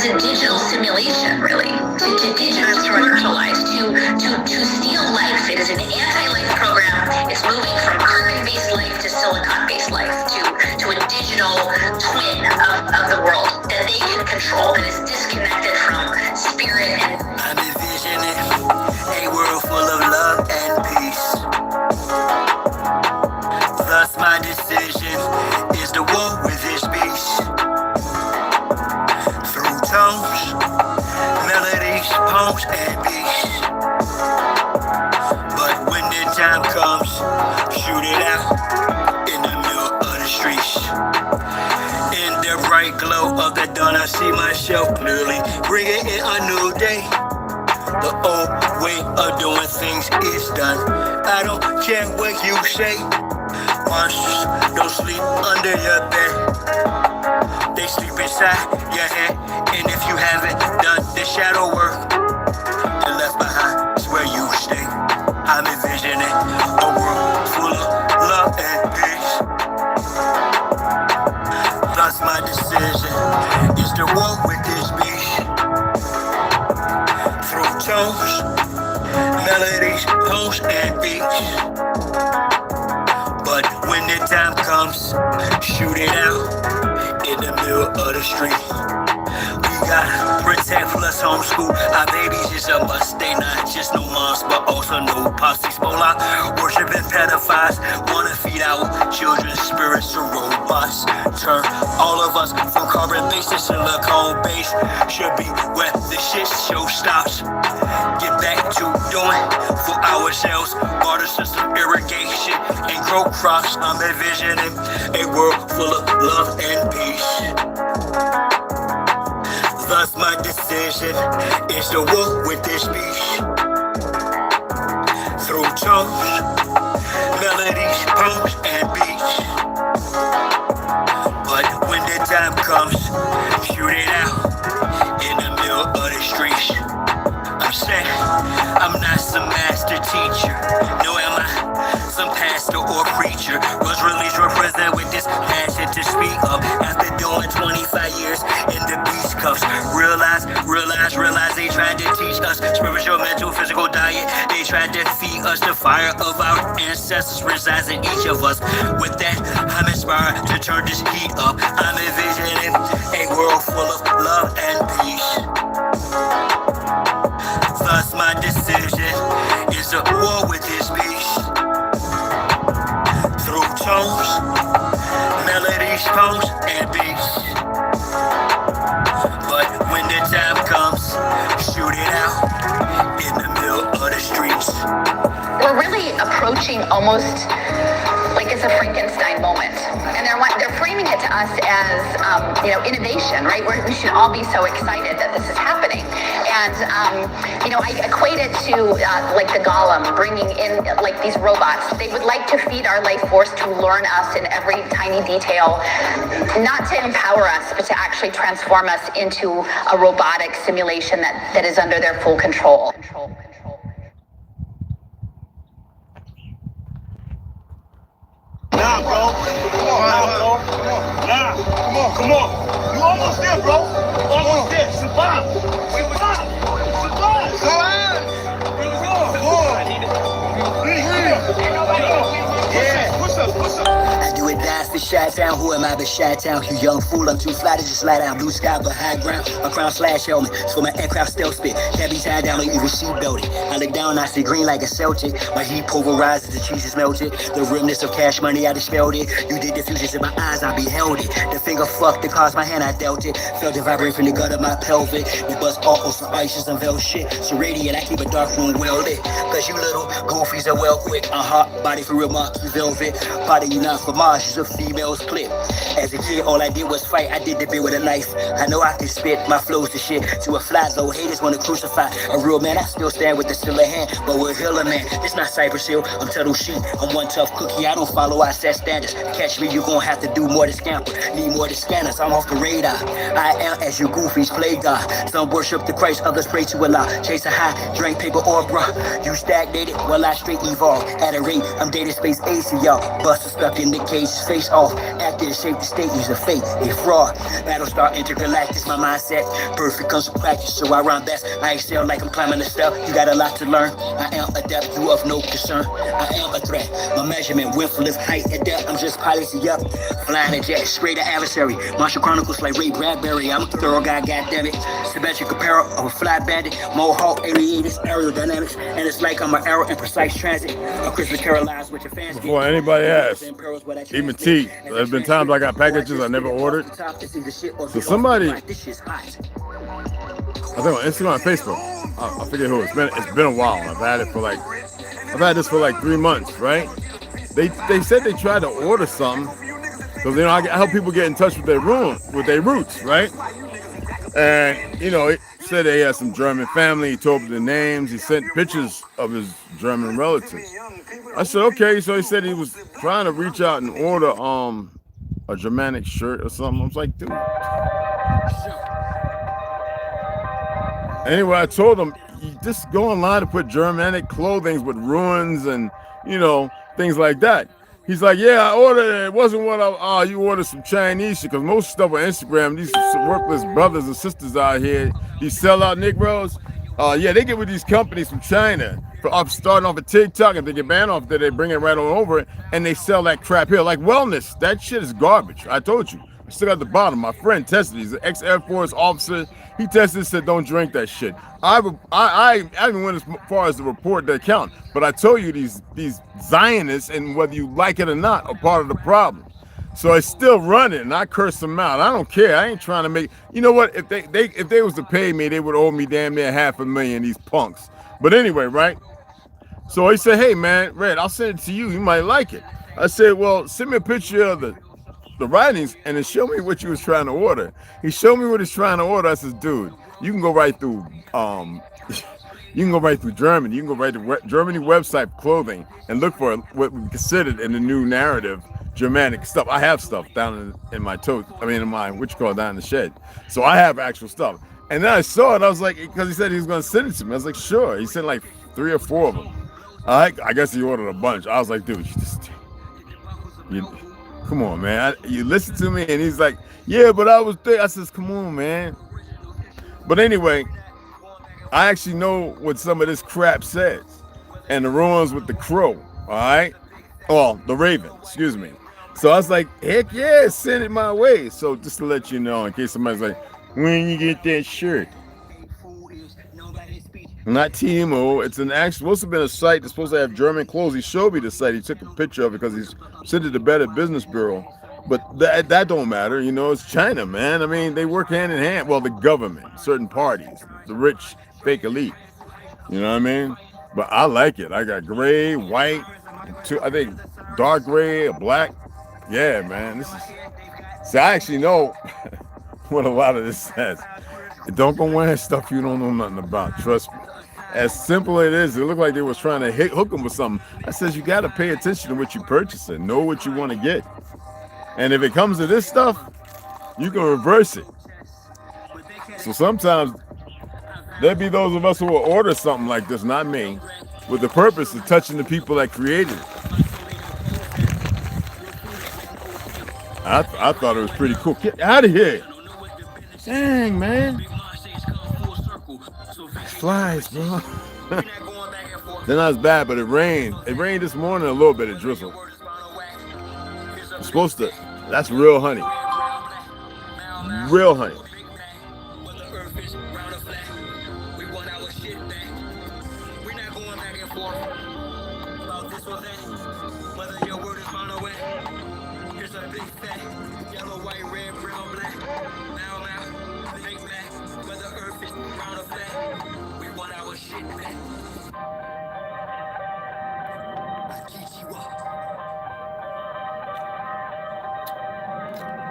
a digital simulation, really, to digitalize, to steal life. It is an anti-life program. It's moving from carbon-based life to silicon-based life, to a digital twin of the world that they can control, that is disconnected from spirit. And I'm envisioning a world full of love and peace. Thus my decision is to war with this beast. Through tones, melodies, poems, and beats. But when the time comes, shoot it out in the middle of the streets. In the bright glow of the dawn, I see myself clearly, bringing in a new day. The old way of doing things is done. I don't care what you say. Monsters don't sleep under your bed. They sleep inside your head. And if you haven't done the shadow work, you're left behind is where you stay. I'm envisioning a world full of love and peace. Thus my decision is to walk with this beast. Through tones, melodies, poems, and beats. But when the time comes, shoot it out in the middle of the street. We gotta protect plus homeschool. Our babies is a must. They not just no moms, but also no pops. Spola, worshiping pedophiles. Wanna feed our children's spirits to robots. Turn all of us from carbon-based to silicone-based. Should be where the shit show stops. Get back to doing for ourselves. Water system irrigation and grow crops. I'm envisioning a world full of love and peace. Thus my decision is to walk with this beast. Through tones, melodies, poems, and beats. But when the time comes, shoot it out in the middle of the streets. I'm saying I'm not some master teacher, no am I some pastor or preacher. Was released represent with this passion to speak up. After doing 25 years in the beast cuffs, realize they tried to teach us spiritual, mental, physical diet. They tried to feed us the fire of our ancestors resides in each of us. With that, I'm inspired to turn this heat up. I'm envisioning a world full of love and peace. Thus my decision is a war with this beast. Through tones, melodies, poems, and beats. But when the time comes, shoot it out in the middle of the streets. we're really approaching almost like it's a Frankenstein moment. And they're framing it to us as, innovation, right? We should all be so excited that this is happening. And, I equate it to like the Golem, bringing in like these robots. They would like to feed our life force to learn us in every tiny detail, not to empower us, but to actually transform us into a robotic simulation that is under their full control. Nah, bro. Come on, bro. Nah, come on. You almost there, bro. Almost there. Survive. Survive. I do it dance for Chi-Town. Who am I but Chi-Town? You young fool, I'm too fly to just slide down. Blue sky but high ground. A crown slash helmet. It's for my aircraft stealth spit. Can't be tied down or even seat belted. I look down, I see green like a Celtic. My heat pulverizes, the cheese is melted. The remnants of cash money, I just smelled it. You did the fusions in my eyes, I beheld it. The finger fucked that caused my hand, I dealt it. Felt it vibrate from the gut of my pelvic. We bust all on some ice, just unveil shit. So radiant, I keep a dark room well lit. Cause you little goofies are well quick. Body for real, marks velvet. Body you not for Mars, is a female's clip. As a kid, all I did was fight. I did the bit with a knife. I know I can spit, my flow's the shit. To a fly though, haters wanna crucify a real man. I still stand with the still a hand, but we're healer man. It's not Cypress Hill, I'm Tuttle Sheep. I'm one tough cookie, I don't follow, I set standards. Catch me, you gon' have to do more to scamper. Need more to scanners, I'm off the radar. I am as you goofies play God. Some worship the Christ, others pray to Allah. Chase a high, drink paper or bruh. You stagnated, well I straight evolve. At a rate, I'm data space ace of y'all. Buster stuck in the case, just face off. After the shape the state, use a fate, a fraud. Battlestar intergalactic, my mindset. Perfect comes from practice, so I rhyme best. I excel like I'm climbing the step. You got a lot to learn. I am adept, you of no concern. I am a threat. My measurement, width, lift, height, and depth. I'm just piloting up. Flying a jet, straight to adversary. Martial Chronicles like Ray Bradbury. I'm a thorough guy, goddammit. Symmetric apparel of a fly bandit. Mohawk, aliens, aerodynamics. And it's like I'm an arrow in precise transit. A Christmas Carol lies with your fans. Before anybody asks, even T, there's been times I got packages I never ordered. So somebody, I think on Instagram and Facebook, I forget who, it's been a while. I've had this for like 3 months, right? They said they tried to order something, because I help people get in touch with their roots, right? And it said they had some German family. He told me the names. He sent pictures of his German relatives. I said, okay. So he said he was trying to reach out and order a Germanic shirt or something. I was like, dude. Anyway, I told him, you just go online and put Germanic clothing with ruins and, things like that. He's like, yeah, I ordered it. It wasn't what you ordered some Chinese shit, because most stuff on Instagram, these worthless brothers and sisters out here, these sellout Negroes, yeah, they get with these companies from China, starting off at TikTok, and they get banned off there, they bring it right on over, and they sell that crap here. Like wellness, that shit is garbage. I told you. I still at the bottom. My friend tested. He's an ex-Air Force officer. He tested and said, don't drink that shit. I haven't went as far as to report the account, but I told you these Zionists, and whether you like it or not, are part of the problem. So it's still running, and I curse them out. I don't care. I ain't trying to make. You know what? If they was to pay me, they would owe me damn near $500,000. These punks. But anyway, right? So he said, hey man, Red, I'll send it to you. You might like it. I said, well, send me a picture of the writings and then show me what you was trying to order. He showed me what he's trying to order. I said, dude, you can go right through Germany. You can go right to Germany website clothing and look for what we considered in the new narrative Germanic stuff. I have stuff down in my down in the shed. So I have actual stuff. And then I saw it, I was like, because he said he was going to send it to me. I was like, sure. He sent like 3 or 4 of them. I guess he ordered a bunch. I was like, dude, come on, man. You listen to me, and he's like, yeah, but I was there. I says, come on, man. But anyway, I actually know what some of this crap says. And the ruins with the crow, all right? Well, the raven, excuse me. So I was like, heck yeah, send it my way. So just to let you know, in case somebody's like, when you get that shirt? Not TMO. It's supposed to have been a site that's supposed to have German clothes. He showed me the site. He took a picture of it because he's sent it to Better Business Bureau. But that don't matter. It's China, man. I mean, they work hand in hand. Well, the government, certain parties, the rich, fake elite. You know what I mean? But I like it. I got gray, white, I think dark gray, or black. Yeah, man. See, I actually know what a lot of this says. Don't go wearing stuff you don't know nothing about. Trust me. As simple as it is, it looked like they was trying to hook them with something. I says, you got to pay attention to what you're purchasing. Know what you want to get. And if it comes to this stuff, you can reverse it. So sometimes there'll be those of us who will order something like this, not me, with the purpose of touching the people that created it. I thought it was pretty cool. Get out of here. Dang, man. Flies, bro. They're not as bad, but it rained. It rained this morning a little bit. It drizzled. It's supposed to. That's real honey. Real honey.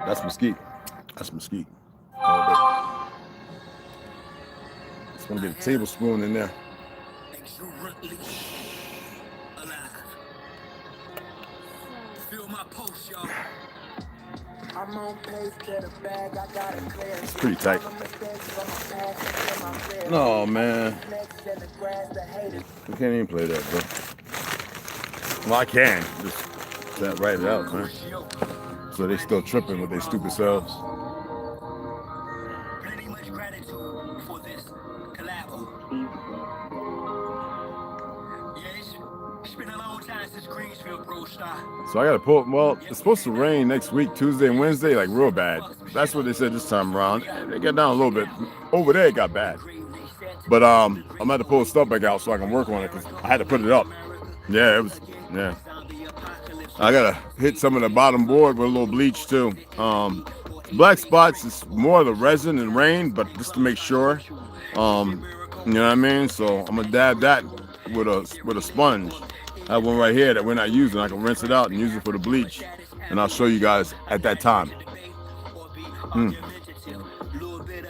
That's mesquite. That's mesquite. Just gonna get a tablespoon in there. It's pretty tight. No, man. We can't even play that, bro. Well, I can. Just That write it out, man. So they still tripping with their stupid selves. Plenty much gratitude for this collabo. Yes, it's been a long time since Greensfield Pro Star. So I gotta pull. Well, it's supposed to rain next week, Tuesday and Wednesday, like real bad. That's what they said this time around. They got down a little bit. Over there it got bad. But I'm gonna have to pull the stuff back out so I can work on it because I had to put it up. Yeah, it was. Yeah. I gotta hit some of the bottom board with a little bleach too. Black spots is more of the resin and rain, but just to make sure. You know what I mean? So I'm gonna dab that with a sponge. I have one right here that we're not using. I can rinse it out and use it for the bleach, and I'll show you guys at that time.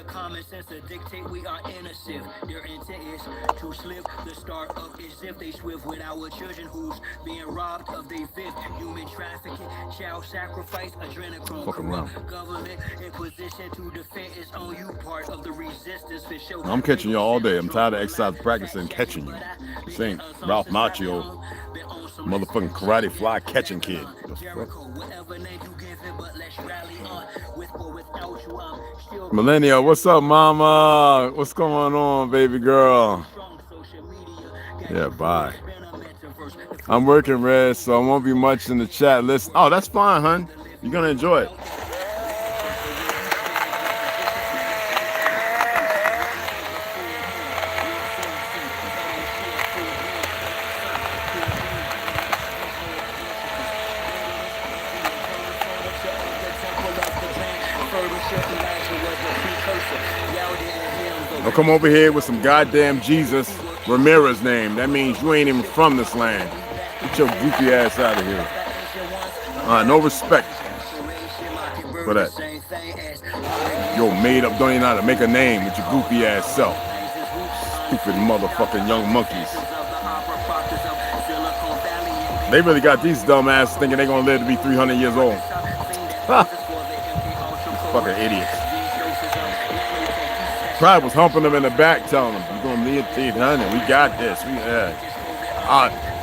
Common sense to dictate we are innocent. Their intent is to slip the start up as if they swift with our children who's being robbed of their fifth. Human trafficking, child sacrifice, adrenochrome. Government in position to defend its own you part of the resistance for show. I'm catching you all day. I'm tired of exercise practicing catching you. This ain't Ralph Macchio, motherfucking karate fly catching kid. Millennial, what's up, mama? What's going on, baby girl? Yeah, bye. I'm working, Red, so I won't be much in the chat list. Oh, that's fine, hun. You're gonna enjoy it. Don't come over here with some goddamn Jesus Ramirez name. That means you ain't even from this land. Get your goofy ass out of here. No respect for that. Yo, made up, don't even know how to make a name with your goofy ass self. Stupid motherfucking young monkeys. They really got these dumb asses thinking they're gonna live to be 300 years old. Fucking idiots. Pride was humping them in the back, telling them, "You're gonna need 800. We got this. We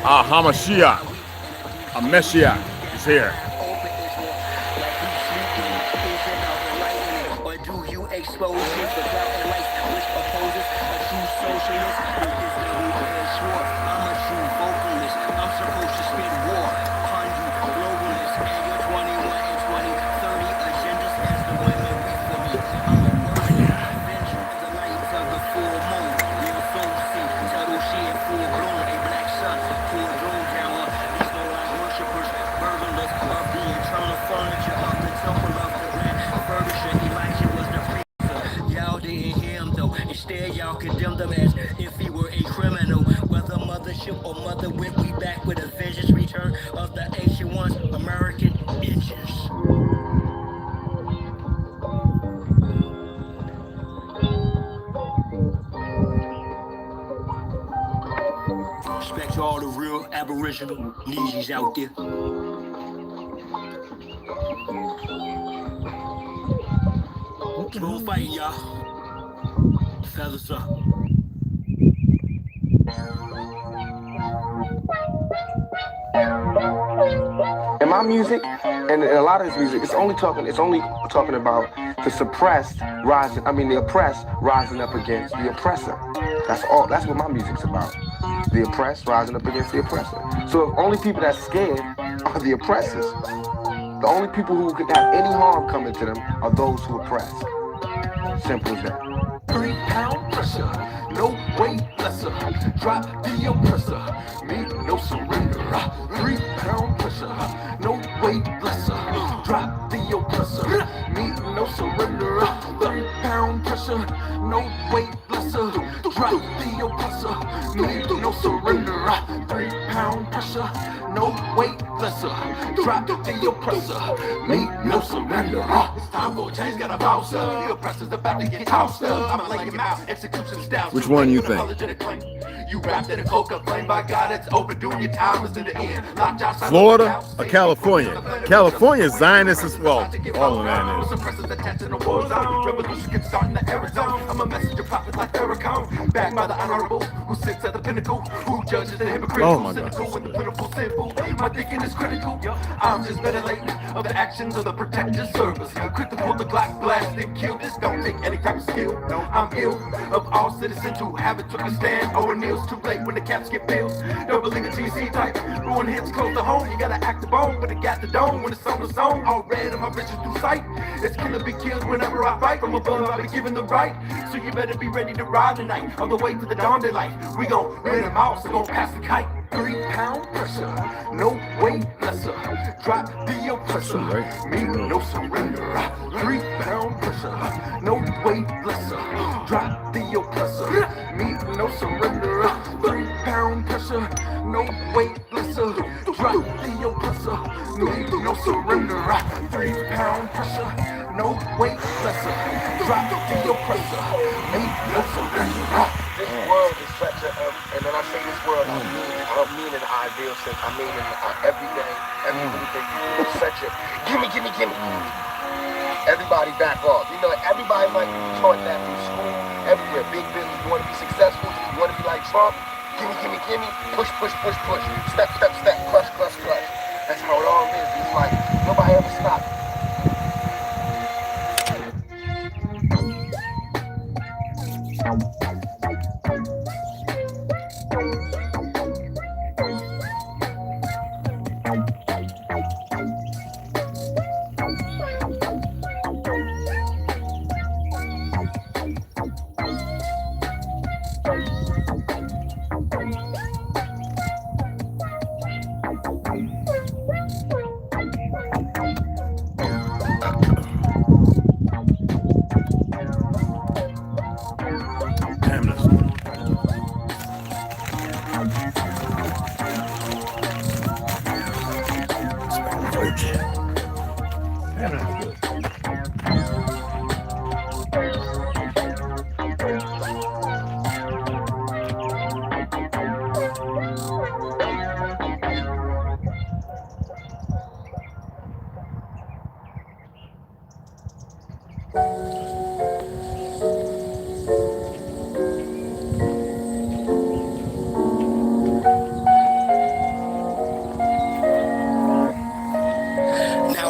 Hamashiach, a Messiah is here." Or do you expose it for black and white, which opposes a true socialist? I'm a true vocalist. I'm supposed to spit war on you globalists and your 21 and 2030 agendas as the women we for me. I'm a warrior, avenger of the lights of the full moon. Real soul see, total shit, full bloom, a black sun, full drone tower. These no like worshippers, burglars of the eternal furniture of the temple of the grand furniture. Elijah was the preacher. Y'all didn't hear him though. Instead, y'all condemned him as if he were a criminal. Whether mothership or mother wit, we back with a vengeance. Return of the ancient ones, American inches. Respect to all the real Aboriginal Neesies out there. Keep on fighting, y'all. Feathers up. In my music, and a lot of this music, it's only talking about the suppressed rising. I mean, the oppressed rising up against the oppressor. That's all. That's what my music's about. The oppressed rising up against the oppressor. So the only people that's scared are the oppressors. The only people who could have any harm coming to them are those who oppress. Simple as that. 3 pound pressure, no weight lesser. Drop the oppressor, me no surrender. 3 pound pressure, no weight lesser. Drop the oppressor, me no surrender. 3 pound pressure, no weight lesser. Drop the oppressor, me no surrender. 3 pound pressure, no weight lesser. Drop the oppressor, me no surrender. It's time for a change, gotta bounce up. The oppressor's about to get tossed up. I'ma lay him out, execution styles. Which one you think? You wrapped in a coca flame, by God, it's overdue. Your time is to the end. Florida or California? California Zionists as well. All of that is. Revolution can start in the Arizona. I'm a messenger prophet like Farrakhan. Backed by the honorable who sits at the pinnacle, who judges the hypocritical, cynical, and the pitiful sinful. My thinking is critical. I'm just ventilating of the actions of the protective service. Quick to pull the Glock, blast and kill. This don't take any type of skill. I'm ill of all citizens who haven't took a stand. Or kneels too late when the caps get bills. Don't believe it TC type. Ruin hits close to home. You gotta act the bone, but it got the dome. When it's on the zone, all red and my vision through sight. It's gonna be killed whenever I fight. From above, I'll be given the right. So you better be ready to ride tonight. On the way to the dawn daylight. We gon' rid them out, so gon' pass the kite. 3-pound pressure, no weight lesser. Drop the oppressor, me no surrender. 3-pound pressure, no weight lesser. Drop the oppressor, me no surrender. 3-pound pressure, no weight lesser. Drop the oppressor, me no surrender. 3-pound pressure, no weight lesser. Drop the oppressor, me no surrender. This world is such a, and when I say this world, I mean an ideal sense. I mean in every day, everything. It's such a, gimme. Everybody back off. You know, everybody might be taught that through school, everywhere. Big business, you want to be successful, you want to be like Trump, gimme, push. Step, crush. That's how it all is. It's like, nobody ever stops.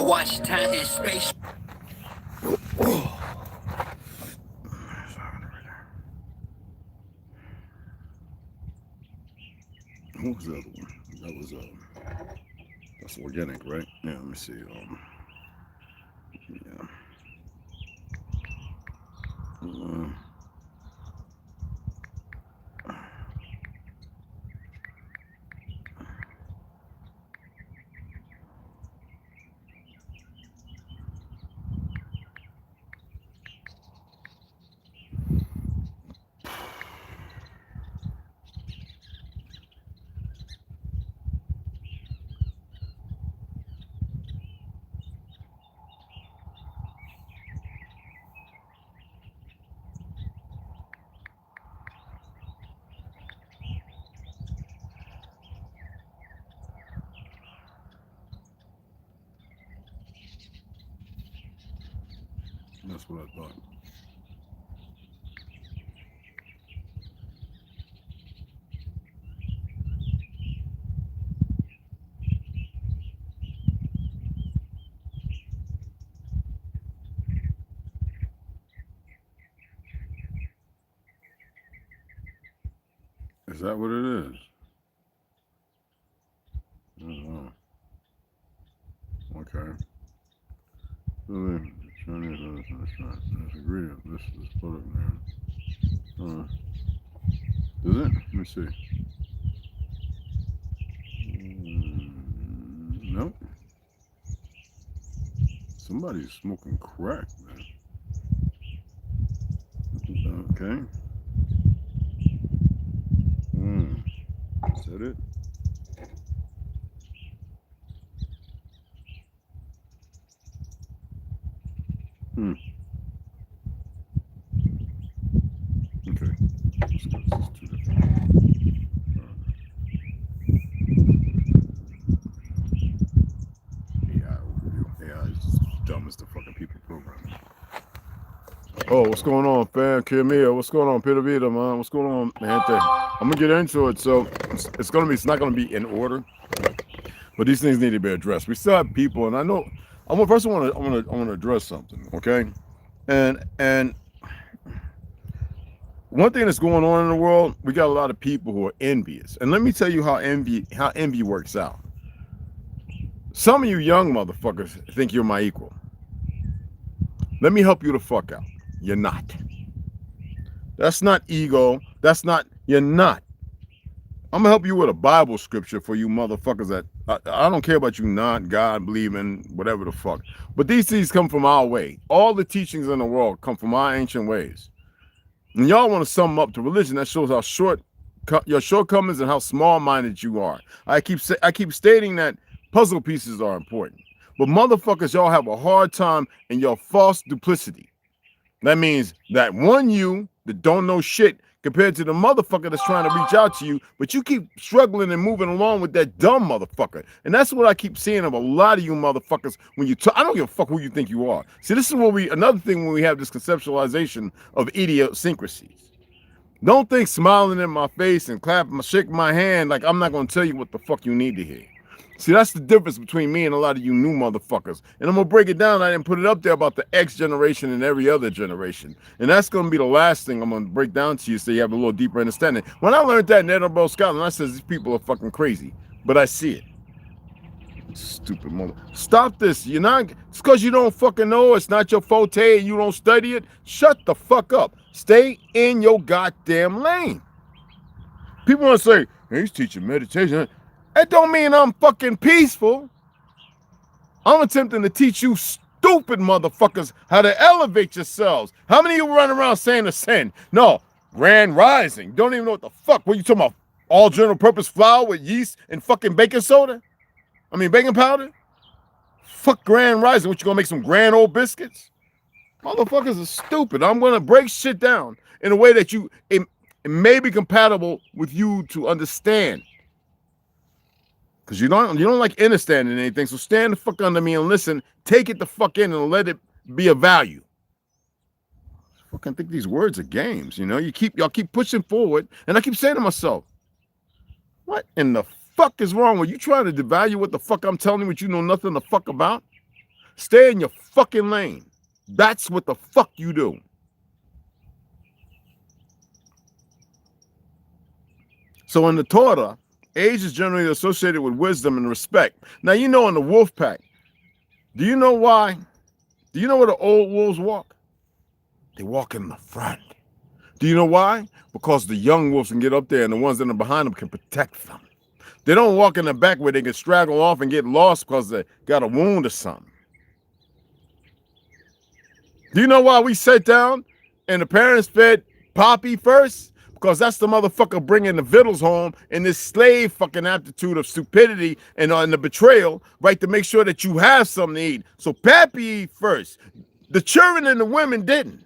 Watch time and space. What was the other one? That was that's organic, right? Yeah, let me see. Yeah. That's what I thought. Is that what it is? I don't know. Okay. Chinese ingredient. This is product name. Is it? Let me see. Nope. Somebody's smoking crack, man. Okay. Is that it? Okay. This is too different. AI overview. AI is just dumb as the fucking people programming. Oh, what's going on, fam? Kimia, what's going on, Peter Vita, man? What's going on, man? I'm gonna get into it. So it's not gonna be in order, but these things need to be addressed. We still have people, and I know. I want to address something, okay? And one thing that's going on in the world, we got a lot of people who are envious, and let me tell you how envy works out. Some of you young motherfuckers think you're my equal. Let me help you the fuck out. You're not. That's not ego. You're not. I'm gonna help you with a Bible scripture for you motherfuckers that I don't care about you not God believing, whatever the fuck. But these things come from our way. All the teachings in the world come from our ancient ways. And y'all want to sum up to religion that shows how your shortcomings and how small-minded you are. I keep stating that puzzle pieces are important. But motherfuckers, y'all have a hard time in your false duplicity. That means that one you that don't know shit compared to the motherfucker that's trying to reach out to you, but you keep struggling and moving along with that dumb motherfucker. And that's what I keep seeing of a lot of you motherfuckers when you talk. I don't give a fuck who you think you are. See, this is another thing when we have this conceptualization of idiosyncrasies. Don't think smiling in my face and shaking my hand like I'm not going to tell you what the fuck you need to hear. See, that's the difference between me and a lot of you new motherfuckers. And I'm going to break it down. I didn't put it up there about the X generation and every other generation. And that's going to be the last thing I'm going to break down to you so you have a little deeper understanding. When I learned that in Edinburgh, Scotland, I said these people are fucking crazy. But I see it. Stupid mother. Stop this. It's because you don't fucking know. It's not your forte and you don't study it. Shut the fuck up. Stay in your goddamn lane. People want to say, hey, he's teaching meditation. That don't mean I'm fucking peaceful. I'm attempting to teach you stupid motherfuckers how to elevate yourselves. How many of you run around saying ascend? No, grand rising. Don't even know what the fuck. What you talking about? All general purpose flour with yeast and fucking baking powder? Fuck grand rising. What, you gonna make some grand old biscuits? Motherfuckers are stupid. I'm gonna break shit down in a way that it may be compatible with you to understand. Because you don't like understanding anything, so stand the fuck under me and listen. Take it the fuck in and let it be of value. I fucking think these words are games, you know. Y'all keep pushing forward, and I keep saying to myself, what in the fuck is wrong with you? Trying to devalue what the fuck I'm telling you, what you know nothing the fuck about? Stay in your fucking lane. That's what the fuck you do. So in the Torah, age is generally associated with wisdom and respect. Now, you know, in the wolf pack, do you know why? Do you know where the old wolves walk? They walk in the front. Do you know why? Because the young wolves can get up there and the ones that are behind them can protect them. They don't walk in the back where they can straggle off and get lost because they got a wound or something. Do you know why we sat down and the parents fed Poppy first? Because that's the motherfucker bringing the victuals home in this slave fucking aptitude of stupidity and the betrayal, right, to make sure that you have something to eat. So Pappy eat first. The children and the women didn't.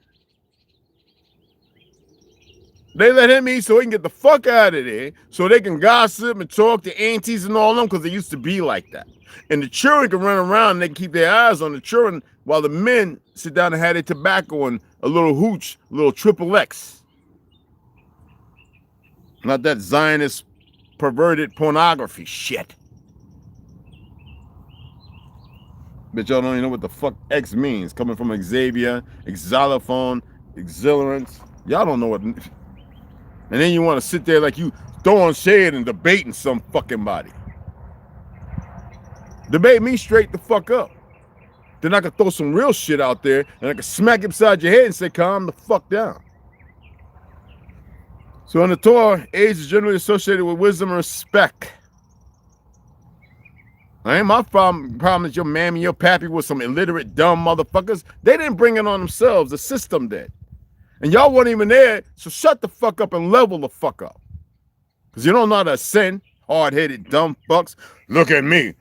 They let him eat so he can get the fuck out of there, so they can gossip and talk to aunties and all them, because they used to be like that. And the children can run around and they can keep their eyes on the children while the men sit down and have their tobacco and a little hooch, a little triple X. Not that Zionist perverted pornography shit. But y'all don't even know what the fuck X means. Coming from Xavier, xylophone, exhilarance. Y'all don't know what. And then you want to sit there like you throwing shade and debating some fucking body. Debate me straight the fuck up. Then I could throw some real shit out there and I could smack it beside your head and say, calm the fuck down. So in the Torah, age is generally associated with wisdom and respect. Ain't my problem is your mammy, your pappy was some illiterate, dumb motherfuckers. They didn't bring it on themselves. The system did. And y'all weren't even there, so shut the fuck up and level the fuck up. Because you don't know how to ascend, hard-headed dumb fucks. Look at me.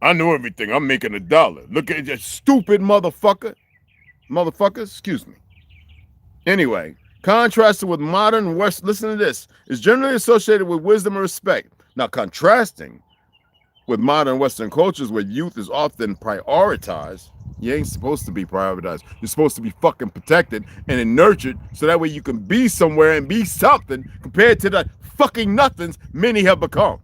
I know everything. I'm making $1. Look at you stupid motherfucker. Motherfuckers, excuse me. Anyway. Contrasted with modern West, listen to this, is generally associated with wisdom and respect. Now, contrasting with modern Western cultures where youth is often prioritized, You ain't supposed to be prioritized. You're supposed to be fucking protected and then nurtured so that way you can be somewhere and be something compared to the fucking nothings many have become.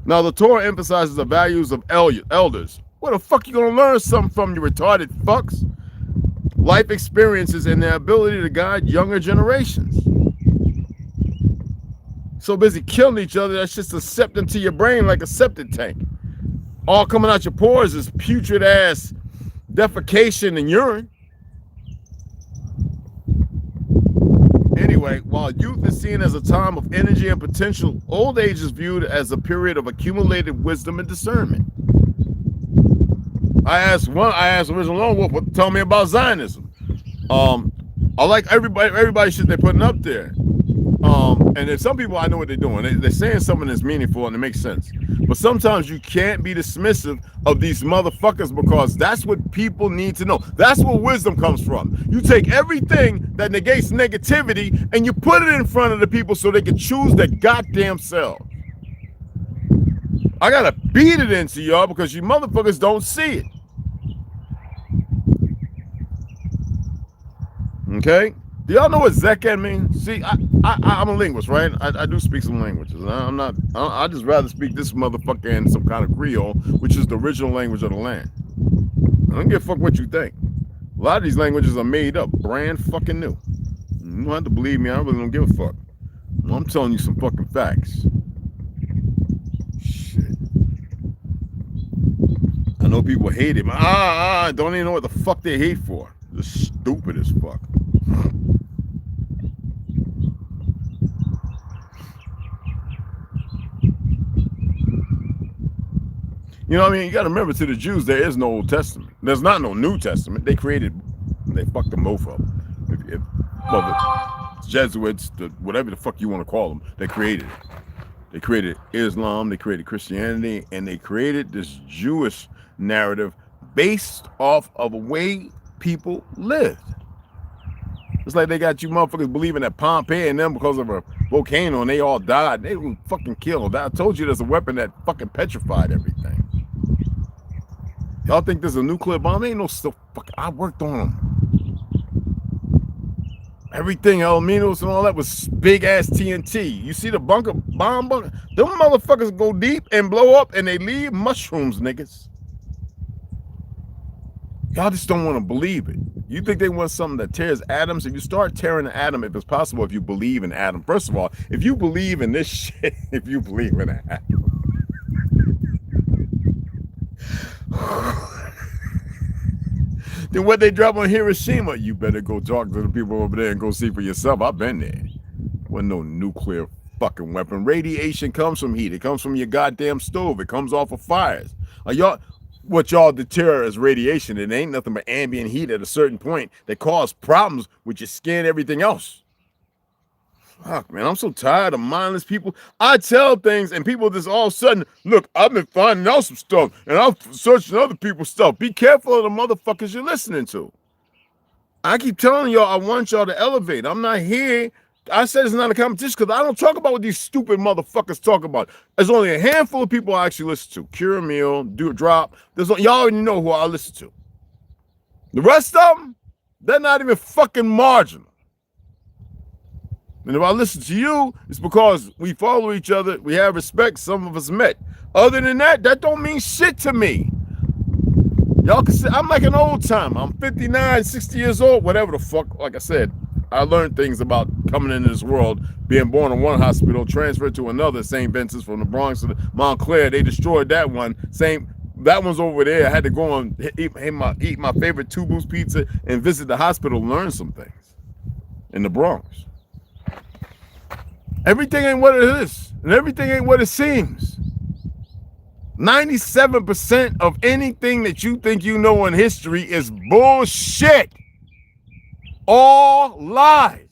Now, the Torah emphasizes the values of elders. Where the fuck you gonna learn something from, you retarded fucks? Life experiences and their ability to guide younger generations. So busy killing each other, that's just a septic into your brain like a septic tank. All coming out your pores is putrid ass defecation and urine. Anyway, while youth is seen as a time of energy and potential, old age is viewed as a period of accumulated wisdom and discernment. I asked original Lone Wolf, what tell me about Zionism. I like everybody shit they're putting up there. And then some people, I know what they're doing. They're saying something that's meaningful and it makes sense. But sometimes you can't be dismissive of these motherfuckers because that's what people need to know. That's where wisdom comes from. You take everything that negates negativity and you put it in front of the people so they can choose their goddamn selves. I gotta beat it into y'all because you motherfuckers don't see it. Okay? Do y'all know what Zekat means? See, I'm a linguist, right? I do speak some languages. I just rather speak this motherfucker in some kind of Creole, which is the original language of the land. I don't give a fuck what you think. A lot of these languages are made up, brand fucking new. You don't have to believe me, I really don't give a fuck. I'm telling you some fucking facts. Shit. I know people hate it, but don't even know what the fuck they hate for. They're stupid as fuck. You know what I mean? You got to remember, to the Jews, there is no Old Testament. There's not no New Testament. They fucked them both up. The Jesuits, whatever the fuck you want to call them, they created it. They created Islam, they created Christianity, and they created this Jewish narrative based off of the way people lived. It's like they got you motherfuckers believing that Pompeii and them because of a volcano and they all died. They were fucking killed. I told you there's a weapon that fucking petrified everything. Y'all think there's a nuclear bomb? Ain't no still fucking. I worked on them. Everything, Alaminos and all that was big ass TNT. You see the bomb bunker? Them motherfuckers go deep and blow up and they leave mushrooms, niggas. Y'all just don't want to believe it. You think they want something that tears atoms? If you start tearing an atom, if it's possible, if you believe in atom. First of all, if you believe in this shit, if you believe in an atom. Then what they drop on Hiroshima, you better go talk to the people over there and go see for yourself. I've been there. Wasn't no nuclear fucking weapon. Radiation comes from heat. It comes from your goddamn stove. It comes off of fires. What y'all deter as radiation, it ain't nothing but ambient heat at a certain point that cause problems with your skin, everything else. Fuck, man, I'm so tired of mindless people. I tell things and people just all of a sudden, look, I've been finding out some stuff and I'm searching other people's stuff. Be careful of the motherfuckers you're listening to. I keep telling y'all, I want y'all to elevate. I'm not here. I said it's not a competition because I don't talk about what these stupid motherfuckers talk about. There's only a handful of people I actually listen to. Cure Meal, Do a Drop. Y'all already know who I listen to. The rest of them, they're not even fucking marginal. And if I listen to you, it's because we follow each other, we have respect, some of us met. Other than that, that don't mean shit to me. Y'all can say, I'm like an old timer. I'm 59, 60 years old, whatever the fuck. Like I said, I learned things about coming into this world, being born in one hospital, transferred to another, St. Vincent's from the Bronx to Montclair. They destroyed that one. That one's over there. I had to go and eat my favorite Two Boots pizza and visit the hospital, learn some things in the Bronx. Everything ain't what it is, and everything ain't what it seems. 97% of anything that you think you know in history is bullshit. All lies.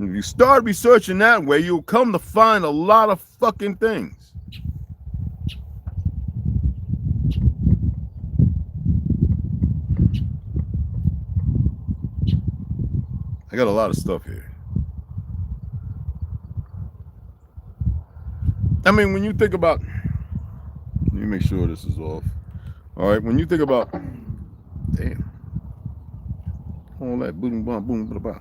If you start researching that way, you'll come to find a lot of fucking things. I got a lot of stuff here. I mean, when you think about, let me make sure this is off. All right, when you think about, damn, all that boom, boom, boom, boom, boom.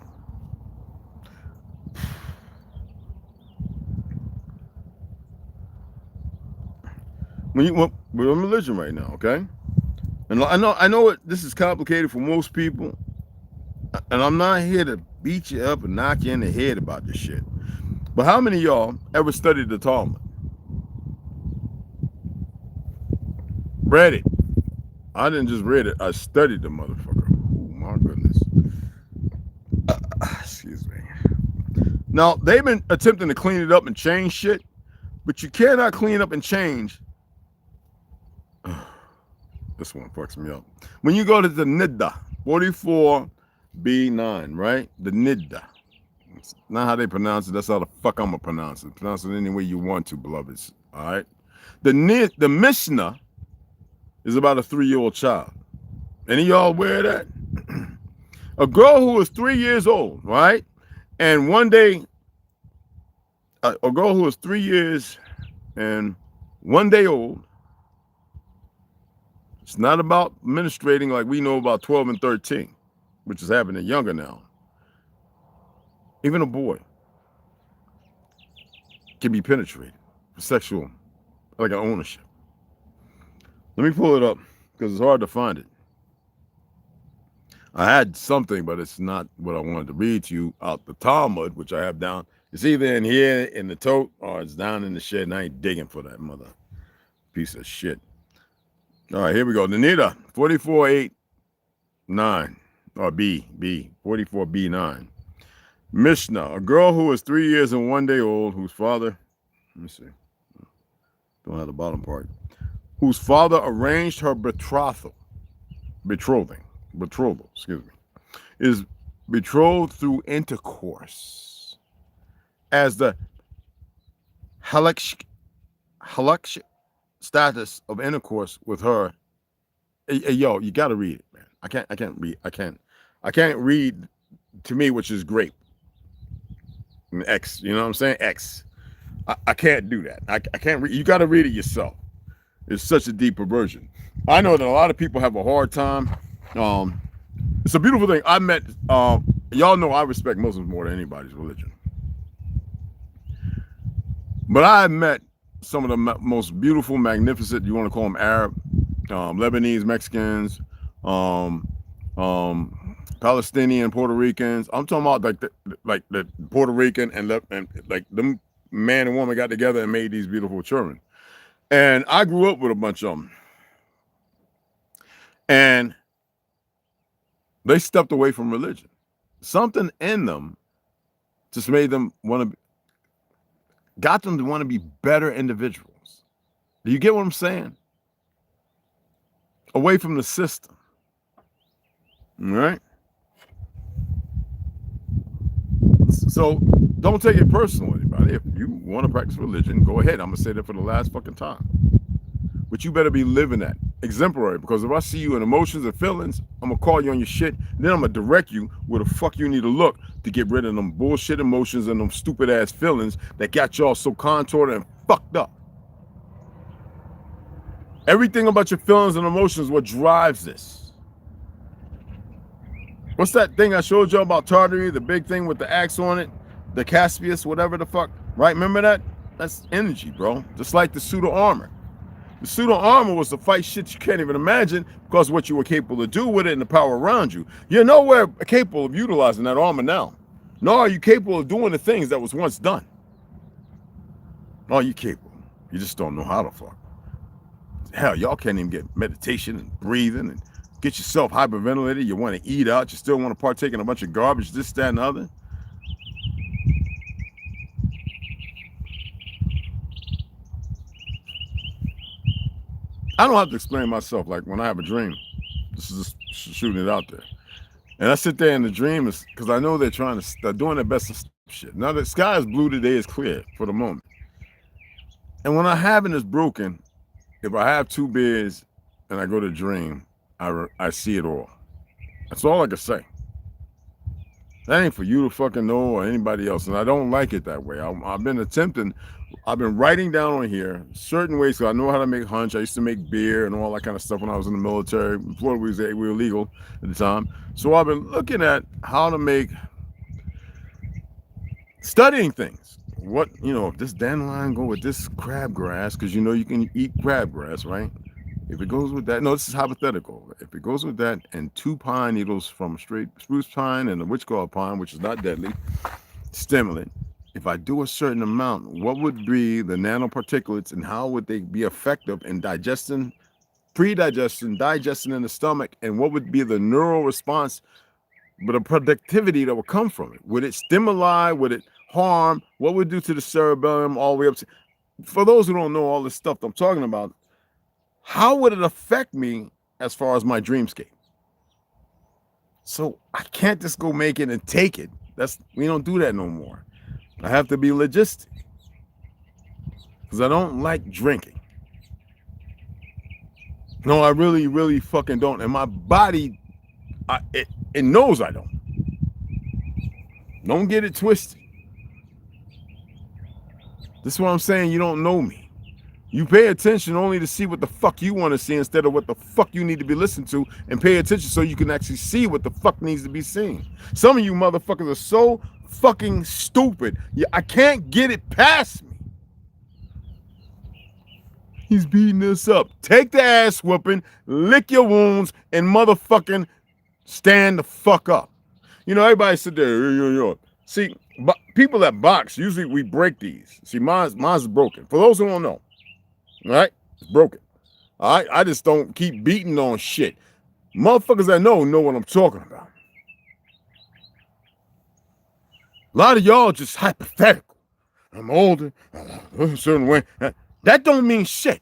When you, well, we're on religion right now, okay? And I know this is complicated for most people, and I'm not here to beat you up and knock you in the head about this shit. But how many of y'all ever studied the Talmud? Read it. I didn't just read it, I studied the motherfucker. Oh my goodness. Excuse me. Now, they've been attempting to clean it up and change shit, but you cannot clean up and change. This one fucks me up. When you go to the Nidda, 44B9, right? The Nidda. It's not how they pronounce it. That's how the fuck I'm going to pronounce it. Pronounce it any way you want to, beloveds. All right? The Mishnah is about a 3-year-old child. Any of y'all aware of that? A girl who was 3 years old, right? And one day, a girl who was 3 years and 1 day old. It's not about ministrating like we know about 12 and 13, which is happening younger now. Even a boy can be penetrated for sexual, like an ownership. Let me pull it up because it's hard to find it. I had something, but it's not what I wanted to read to you out the Talmud, which I have down. It's either in here in the tote or it's down in the shed, and I ain't digging for that mother piece of shit. All right, here we go. Nanita, 44.8.9, or B, 44B9. Mishnah, a girl who is 3 years and 1 day old, whose father, let me see, don't have the bottom part, whose father arranged her betrothal, excuse me, is betrothed through intercourse as the halakh status of intercourse with her. Hey, yo, you gotta read it, man. I can't read to me, which is grape. X, you know what I'm saying? X. I can't do that. I can't read. You gotta read it yourself. It's such a deep perversion. I know that a lot of people have a hard time. It's a beautiful thing. I met y'all know I respect Muslims more than anybody's religion. But I met some of the most beautiful, magnificent, you want to call them Arab, Lebanese, Mexicans, Palestinian, Puerto Ricans. I'm talking about like the Puerto Rican and like them man and woman got together and made these beautiful children. And I grew up with a bunch of them. And they stepped away from religion. Something in them just made them got them to want to be better individuals. Do you get what I'm saying? Away from the system. All right? So don't take it personal, anybody. If you want to practice religion, go ahead. I'm going to say that for the last fucking time. But you better be living that. Exemplary. Because if I see you in emotions and feelings, I'm going to call you on your shit. Then I'm going to direct you where the fuck you need to look to get rid of them bullshit emotions and them stupid ass feelings that got y'all so contorted and fucked up. Everything about your feelings and emotions is what drives this. What's that thing I showed you about Tartary, the big thing with the axe on it? The Caspius, whatever the fuck. Right? Remember that? That's energy, bro. Just like the pseudo armor. The pseudo armor was to fight shit you can't even imagine because of what you were capable to do with it and the power around you. You're nowhere capable of utilizing that armor now. Nor are you capable of doing the things that was once done. No, you're capable. You just don't know how to fuck. Hell, y'all can't even get meditation and breathing and get yourself hyperventilated. You want to eat out. You still want to partake in a bunch of garbage, this, that, and the other. I don't have to explain myself. Like when I have a dream, this is just shooting it out there. And I sit there in the dream because I know they're doing their best to stop shit. Now the sky is blue, today is clear for the moment. And when I having is broken, if I have 2 beers and I go to dream, I see it all. That's all I can say. That ain't for you to fucking know or anybody else. And I don't like it that way. I've been writing down on here certain ways. So I know how to make hunch. I used to make beer and all that kind of stuff when I was in the military. Before we were legal at the time. So I've been looking at how to make, studying things. What, if this dandelion go with this crabgrass, because you can eat crabgrass, right? If it goes with that, no, this is hypothetical. If it goes with that and 2 pine needles from straight spruce pine and the witchguard pine, which is not deadly, stimulant, if I do a certain amount, what would be the nanoparticulates and how would they be effective in digesting, digesting in the stomach, and what would be the neural response, but the productivity that would come from it? Would it stimuli? Would it harm? What would it do to the cerebellum all the way up to, for those who don't know all this stuff I'm talking about, how would it affect me as far as my dreamscape? So I can't just go make it and take it. We don't do that no more. I have to be logistic because I don't like drinking. No, I really, really fucking don't. And my body, it knows I don't. Don't get it twisted. This is what I'm saying. You don't know me. You pay attention only to see what the fuck you want to see instead of what the fuck you need to be listening to, and pay attention so you can actually see what the fuck needs to be seen. Some of you motherfuckers are so fucking stupid. I can't get it past me. He's beating us up. Take the ass whooping, lick your wounds, and motherfucking stand the fuck up. Everybody sit there. See, people that box, usually we break these. See, mine's broken. For those who don't know. All right, it's broken. All right, I just don't keep beating on shit. Motherfuckers that know what I'm talking about. A lot of y'all just hypothetical. I'm older, a certain way. That don't mean shit.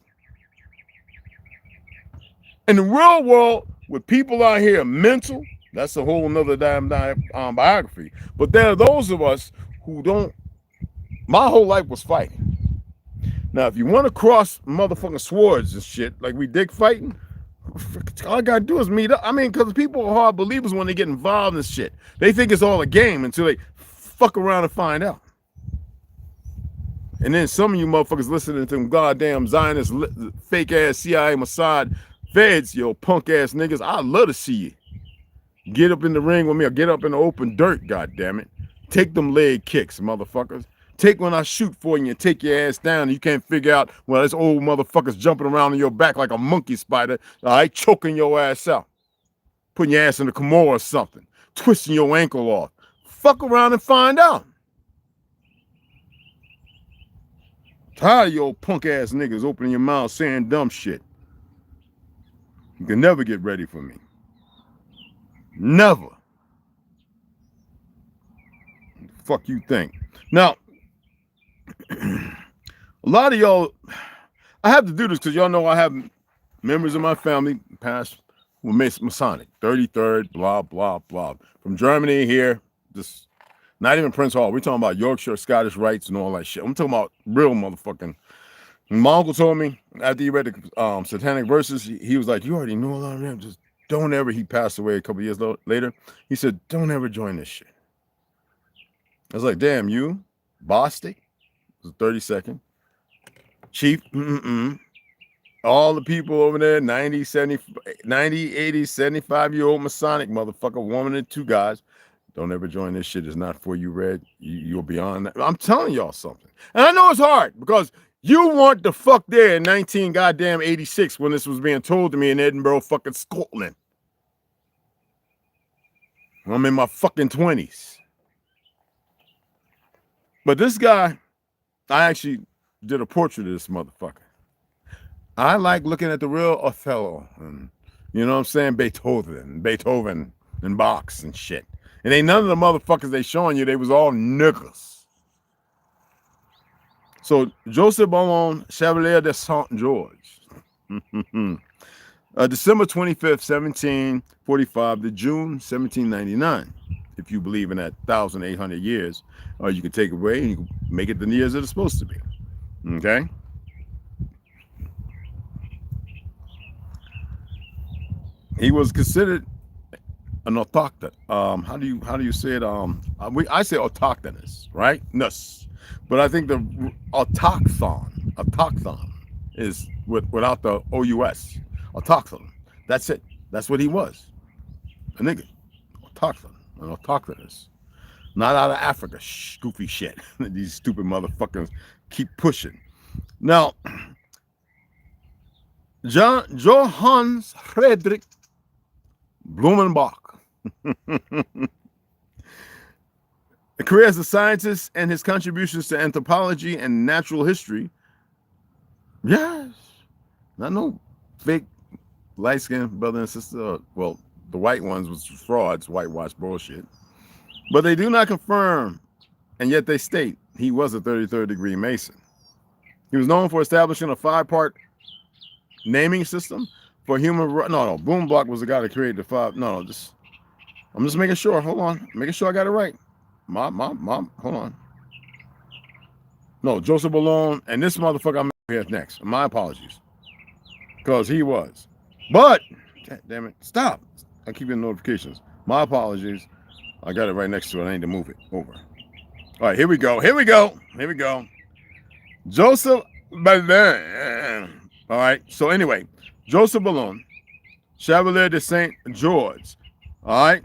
In the real world, with people out here mental, that's a whole nother damn biography. But there are those of us who don't. My whole life was fighting. Now, if you want to cross motherfucking swords and shit, like we dig fighting, all I gotta do is meet up. I mean, because people are hard believers when they get involved in shit. They think it's all a game until they fuck around and find out. And then some of you motherfuckers listening to them goddamn Zionist, fake ass CIA, Mossad, feds, punk ass niggas. I'd love to see you get up in the ring with me or get up in the open dirt, goddammit. Take them leg kicks, motherfuckers. Take when I shoot for you and take your ass down and you can't figure out, well, this old motherfucker's jumping around on your back like a monkey spider, all right, choking your ass out. Putting your ass in a Kimura or something. Twisting your ankle off. Fuck around and find out. Tired of your punk ass niggas opening your mouth saying dumb shit. You can never get ready for me. Never. Fuck you think. Now, a lot of y'all, I have to do this because y'all know I have members of my family past who were Masonic, 33rd, blah, blah, blah. From Germany here, just not even Prince Hall. We're talking about Yorkshire, Scottish rites and all that shit. I'm talking about real motherfucking. My uncle told me after he read the satanic verses, he was like, you already know a lot of them. Just don't ever, he passed away a couple years later. He said, don't ever join this shit. I was like, damn, you, Bostic. It was 32nd. Chief, all the people over there, 90, 70, 90, 80, 75-year-old Masonic motherfucker, woman and 2 guys. Don't ever join this shit. It's not for you, Red. You're beyond that. I'm telling y'all something. And I know it's hard because you weren't the fuck there in 86 when this was being told to me in Edinburgh, fucking Scotland. I'm in my fucking 20s. But this guy, I actually did a portrait of this motherfucker. I like looking at the real Othello and, you know what I'm saying, Beethoven and Bach and shit. And ain't none of the motherfuckers they showing you, they was all niggas. So Joseph Ballon, Chevalier de Saint George. December 25th, 1745 to June 1799. If you believe in that 1,800 years, or you can take it away and you can make it the years that it's supposed to be. Okay? He was considered an autochthon. How do you say it? I say autochthonous, right? Nus. But I think the autochthon is without the OUS. Autochthon. That's it. That's what he was. A nigga. Autochthon. An autochthonous. Not out of Africa. Goofy shit. These stupid motherfuckers keep pushing. Now, Johannes Friedrich Blumenbach. A career as a scientist and his contributions to anthropology and natural history. Yes. Not no fake light-skinned brother and sister. Well, the white ones was frauds, whitewash bullshit. But they do not confirm, and yet they state he was a 33rd degree Mason. He was known for establishing a 5-part naming system for human. No, Blumenbach was the guy that created the 5. No, I'm just making sure. Hold on, making sure I got it right. Mom, hold on. No, Joseph Ballone, and this motherfucker I'm here next. My apologies, because he was. But God damn it, stop! I keep getting notifications. My apologies. I got it right next to it. I need to move it over. All right, here we go. Joseph Ballon. All right. So anyway, Joseph Ballon, Chevalier de Saint George. All right.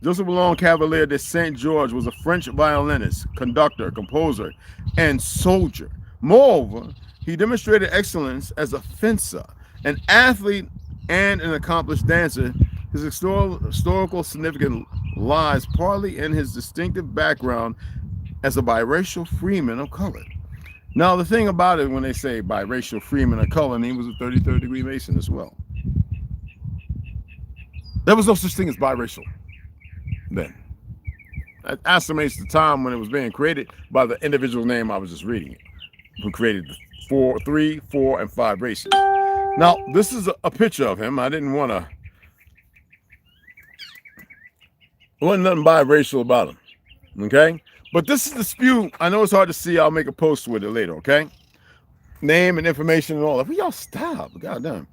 Joseph Ballon Cavalier de Saint George was a French violinist, conductor, composer, and soldier. Moreover, he demonstrated excellence as a fencer, an athlete, and an accomplished dancer. His historical significance lies partly in his distinctive background as a biracial freeman of color. Now, the thing about it, when they say biracial freeman of color, and he was a 33rd degree Mason as well. There was no such thing as biracial then. That estimates the time when it was being created by the individual name I was just reading it, who created the 3, 4, and 5 races. Now, this is a picture of him. I didn't want to. There wasn't nothing biracial about him, okay? But this is the spew. I know it's hard to see. I'll make a post with it later, okay? Name and information and all that. But y'all stop, goddamn.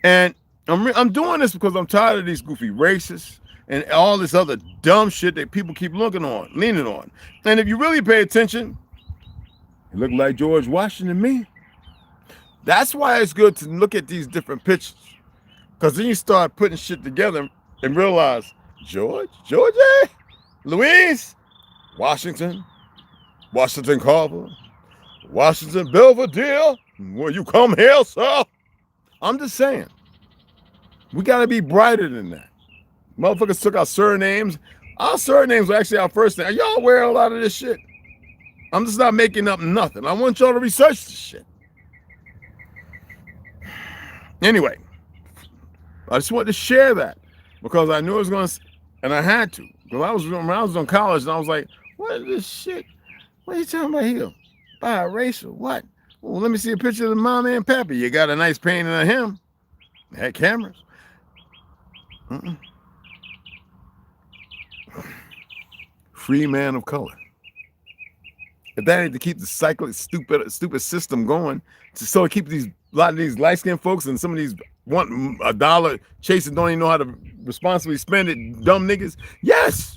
And I'm doing this because I'm tired of these goofy racists and all this other dumb shit that people keep leaning on. And if you really pay attention, it look like George Washington to me. That's why it's good to look at these different pictures, because then you start putting shit together and realize George, Louise, Washington Carver, Washington Belvedere. Will you come here, sir? I'm just saying, we got to be brighter than that. Motherfuckers took our surnames. Our surnames are actually our first name. Are y'all aware of a lot of this shit? I'm just not making up nothing. I want y'all to research this shit. Anyway, I just wanted to share that because I knew it was going to, and I had to. Because when I was in college, and I was like, what is this shit? What are you talking about here? Biracial, what? Well, let me see a picture of the mama and pappy. You got a nice painting of him. They had cameras. Free man of color. If that ain't to keep the cyclic stupid system going, so keep a lot of these light-skinned folks and some of these want $1 chasing, don't even know how to responsibly spend it, dumb niggas. Yes.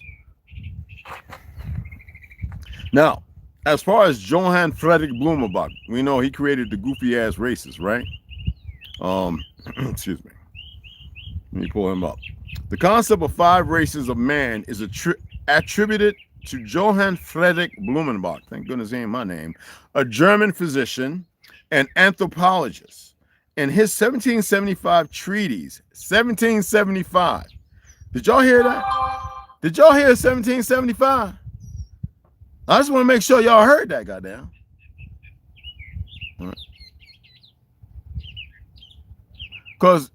Now, as far as Johann Friedrich Blumenbach, we know he created the goofy ass races, right? Excuse me. Let me pull him up. The concept of 5 races of man is attributed to Johann Friedrich Blumenbach. Thank goodness he ain't my name. A German physician and anthropologist. In his 1775 treatise, 1775. Did y'all hear that? Did y'all hear 1775? I just want to make sure y'all heard that, goddamn. Because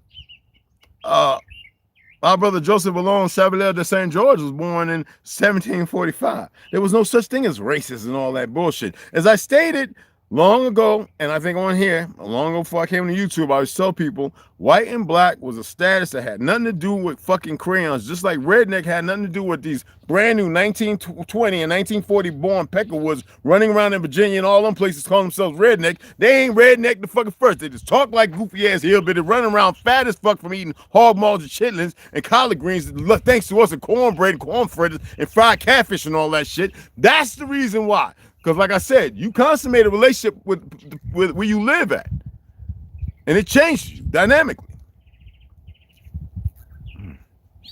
our brother Joseph Ballon Chevalier de Saint George was born in 1745. There was no such thing as racist and all that bullshit. As I stated, Long ago, and I think on here, long ago before I came to YouTube, I always tell people white and black was a status that had nothing to do with fucking crayons, just like redneck had nothing to do with these brand new 1920 and 1940 born Peckerwoods running around in Virginia and all them places calling themselves redneck. They ain't redneck the fucking first. They just talk like goofy ass hillbilly, running around fat as fuck from eating hog maws and chitlins and collard greens, thanks to us, and cornbread and corn fritters and fried catfish and all that shit. That's the reason why. Because like I said, you consummate a relationship with where you live at. And it changes you dynamically.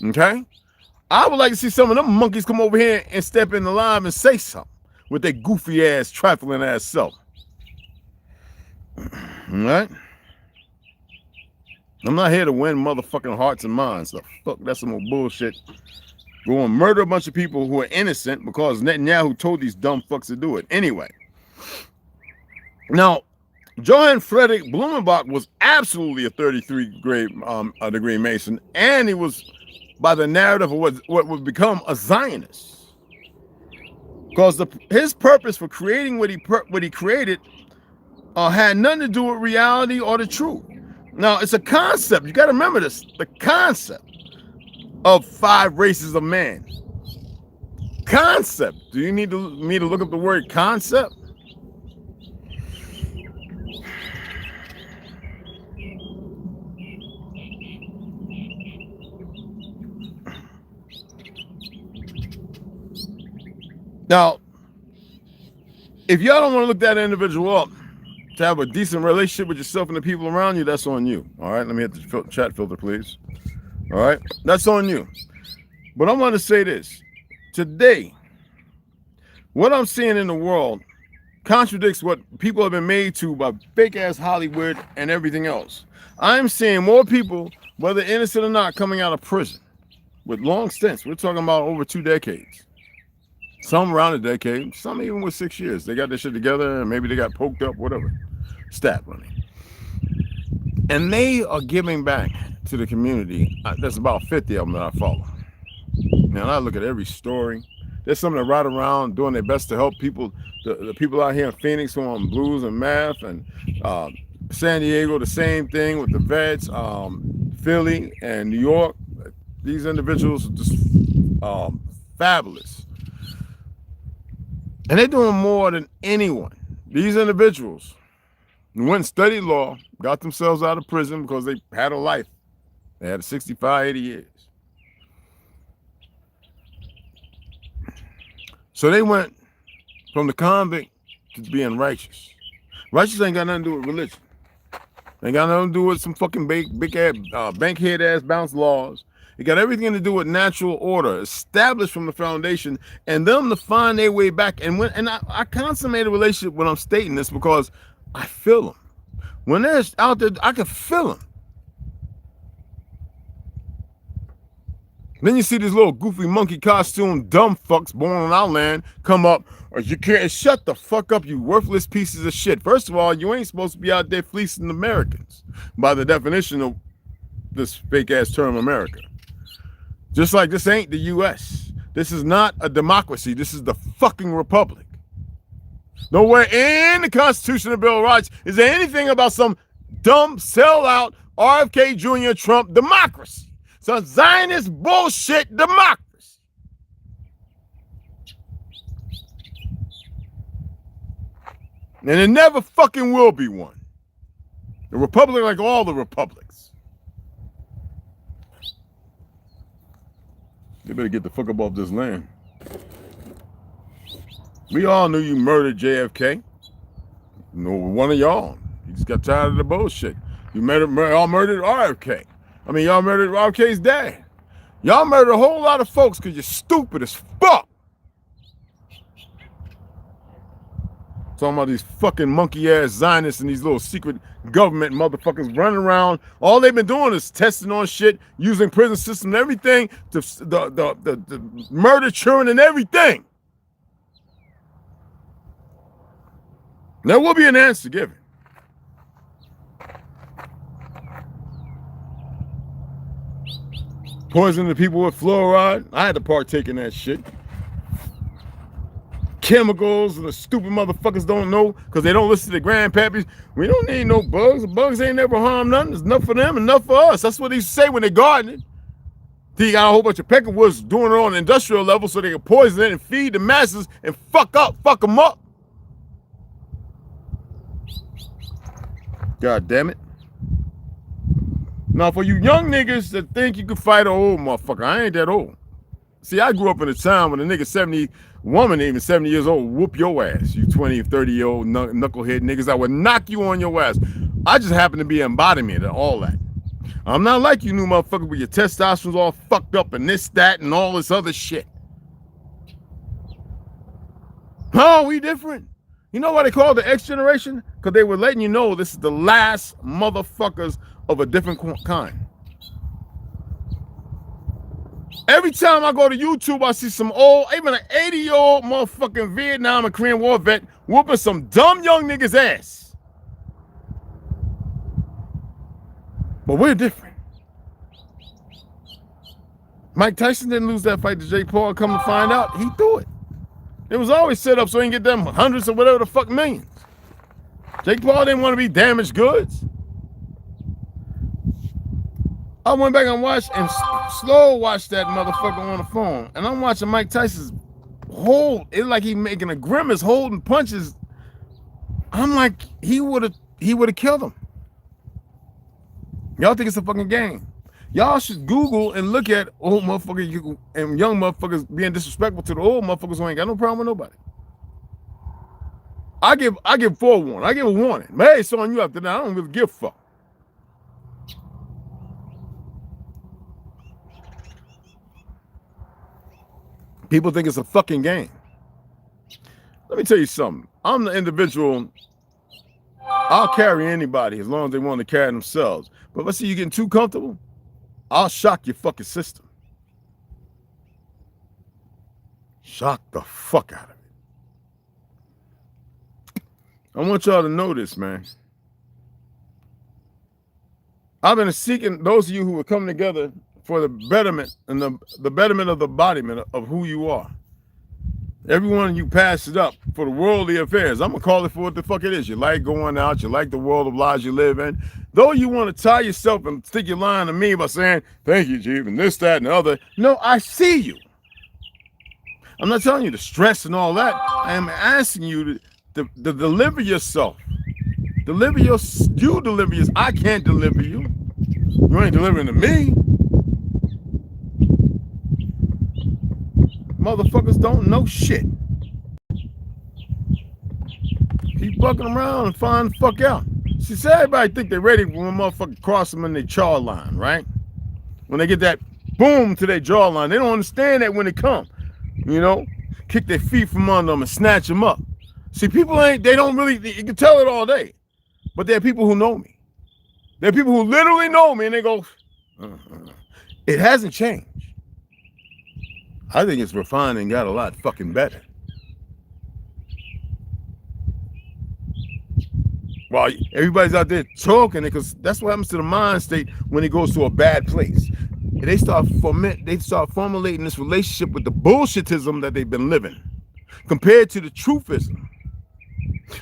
Okay? I would like to see some of them monkeys come over here and step in the line and say something with their goofy ass, trifling ass self. All right? I'm not here to win motherfucking hearts and minds. So fuck, that's some more bullshit. Go and murder a bunch of people who are innocent because Netanyahu told these dumb fucks to do it. Anyway. Now, Johann Friedrich Blumenbach was absolutely a 33-degree Mason, and he was by the narrative of what would become a Zionist. Because his purpose for creating what he created had nothing to do with reality or the truth. Now, it's a concept. You got to remember this. The concept of 5 races of man. Concept. Do you need me to look up the word concept? Now, if y'all don't want to look that individual up to have a decent relationship with yourself and the people around you, that's on you. All right, let me hit the chat filter, please. All right, that's on you. But I want to say this. Today, what I'm seeing in the world contradicts what people have been made to by fake-ass Hollywood and everything else. I'm seeing more people, whether innocent or not, coming out of prison with long stints. We're talking about over 2 decades. Some around a decade, some even with 6 years. They got this shit together and maybe they got poked up, whatever. Stat running. And they are giving back to the community. There's about 50 of them that I follow. Now, I look at every story. There's some that ride around doing their best to help people. The people out here in Phoenix who are on blues and math, and San Diego, the same thing with the vets, Philly and New York. These individuals are just fabulous. And they're doing more than anyone. These individuals went and studied law, got themselves out of prison because they had a life. They had 65, 80 years. So they went from the convict to being righteous. Righteous ain't got nothing to do with religion. Ain't got nothing to do with some fucking big ass, bankhead ass bounce laws. It got everything to do with natural order, established from the foundation, and them to find their way back. And I consummate a relationship when I'm stating this because I feel them. When they're out there, I can feel them. Then you see these little goofy monkey costume dumb fucks born on our land come up. Or you can't shut the fuck up, you worthless pieces of shit. First of all, you ain't supposed to be out there fleecing Americans by the definition of this fake ass term America. Just like this ain't the US. This is not a democracy. This is the fucking republic. Nowhere in the Constitution and Bill of Rights is there anything about some dumb sellout RFK Jr. Trump democracy. Some Zionist bullshit democracy. And there never fucking will be one. The republic like all the republics. They better get the fuck up off this land. We all knew you murdered JFK. No one of y'all. You just got tired of the bullshit. You all murdered RFK. I mean, y'all murdered RFK's dad. Y'all murdered a whole lot of folks because you're stupid as fuck. Talking about these fucking monkey-ass Zionists and these little secret government motherfuckers running around. All they've been doing is testing on shit, using prison system and everything to the murder children and everything. There will be an answer given. Poisoning the people with fluoride. I had to partake in that shit. chemicals, and the stupid motherfuckers don't know because they don't listen to grandpappies. We don't need no bugs. The bugs ain't never harmed nothing. There's enough for them, enough for us. That's what they say when they're gardening. Then you got a whole bunch of peckerwoods doing it on an industrial level so they can poison it and feed the masses and fuck them up. God damn it. Now, for you young niggas that think you can fight an old motherfucker, I ain't that old. See, I grew up in a time when a nigga 70, woman even 70 years old, whoop your ass. You 20, 30-year-old knucklehead niggas, I would knock you on your ass. I just happen to be an embodiment of all that. I'm not like you new motherfucker with your testosterone's all fucked up and this, that, and all this other shit. Oh, we different. You know why they call the X generation? Because they were letting you know this is the last motherfuckers of a different kind. Every time I go to YouTube, I see some old, even an 80-year-old motherfucking Vietnam and Korean War vet whooping some dumb young niggas' ass. But we're different. Mike Tyson didn't lose that fight to Jake Paul. Come to find out, he threw it. It was always set up so he can get them hundreds or whatever the fuck millions. Jake Paul didn't want to be damaged goods. I went back and watched and slow watched that motherfucker on the phone. And I'm watching Mike Tyson's hold. It's like he making a grimace, holding punches. I'm like, he would have killed him. Y'all think it's a fucking game. Y'all should Google and look at old motherfuckers and young motherfuckers being disrespectful to the old motherfuckers who ain't got no problem with nobody. I give forewarning. I give a warning. Man, it's on you after that. I don't really give a fuck. People think it's a fucking game. Let me tell you something. I'm the individual. I'll carry anybody as long as they want to carry themselves. But let's see you getting too comfortable, I'll shock your fucking system. Shock the fuck out of it. I want y'all to know this, man. I've been seeking those of you who are coming together for the betterment and the betterment of the embodiment of who you are. Everyone you pass it up for the worldly affairs. I'm gonna call it for what the fuck it is. You like going out, you like the world of lies you live in. Though you want to tie yourself and stick your line to me by saying, thank you, Chief, and this, that, and the other. No, I see you. I'm not telling you to stress and all that. I am asking you to deliver yourself. You deliver yourself. I can't deliver you. You ain't delivering to me. Motherfuckers don't know shit. Keep fucking around and find the fuck out. See, everybody think they're ready when a motherfucker cross them in their jaw line, right? When they get that boom to their jawline, they don't understand that when they come. You know, kick their feet from under them and snatch them up. See, people they don't really, you can tell it all day. But there are people who know me. There are people who literally know me and they go, It hasn't changed. I think it's refined and got a lot fucking better. Well, everybody's out there talking it because that's what happens to the mind state when it goes to a bad place. They start formulating this relationship with the bullshitism that they've been living compared to the truthism.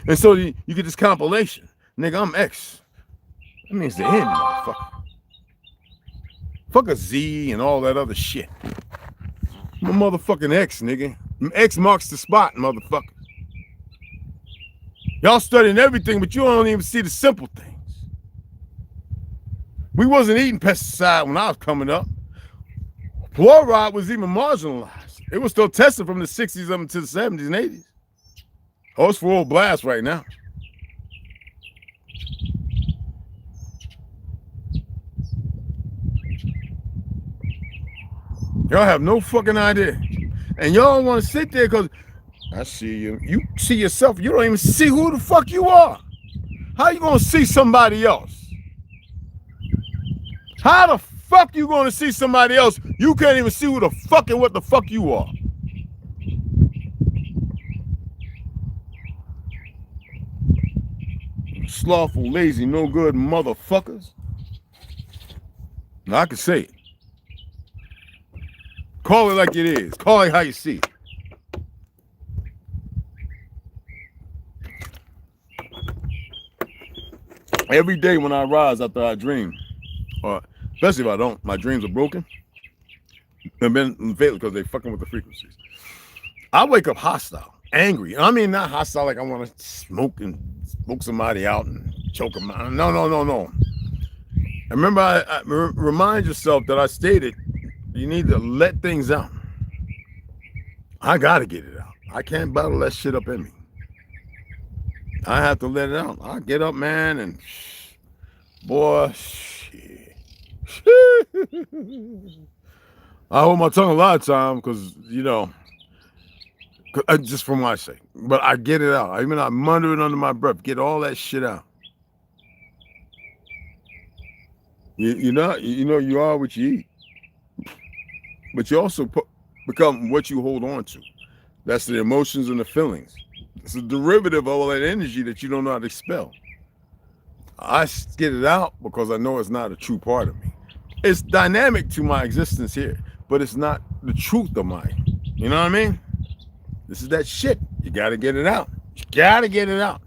And so you get this compilation. Nigga, I'm X. That means the end, motherfucker. Fuck a Z and all that other shit. I'm a motherfucking X, nigga. X marks the spot, motherfucker. Y'all studying everything, but you don't even see the simple things. We wasn't eating pesticide when I was coming up. Fluoride was even marginalized. It was still tested from the 60s up into the 70s and 80s. Oh, it's full blast right now. Y'all have no fucking idea. And y'all want to sit there because I see you. You see yourself. You don't even see who the fuck you are. How you going to see somebody else? How the fuck you going to see somebody else? You can't even see who the fuck and what the fuck you are. Slothful, lazy, no good motherfuckers. Now I can say it. Call it like it is. Call it how you see it. Every day when I rise after I dream, or especially if I don't, my dreams are broken. And been fatal because they fucking with the frequencies. I wake up hostile, angry. I mean, not hostile like I want to smoke somebody out and choke them out. No. And remember, remind yourself that I stated you need to let things out. I gotta get it out. I can't bottle that shit up in me. I have to let it out. I get up, man, and boy, shit. I hold my tongue a lot of time because, you know, just for my sake. But I get it out. I mutter it under my breath. Get all that shit out. You know, you are what you eat. But you also become what you hold on to. That's the emotions and the feelings. It's a derivative of all that energy that you don't know how to expel. I get it out because I know it's not a true part of me. It's dynamic to my existence here, but it's not the truth of mine. You know what I mean? This is that shit. You got to get it out. You got to get it out.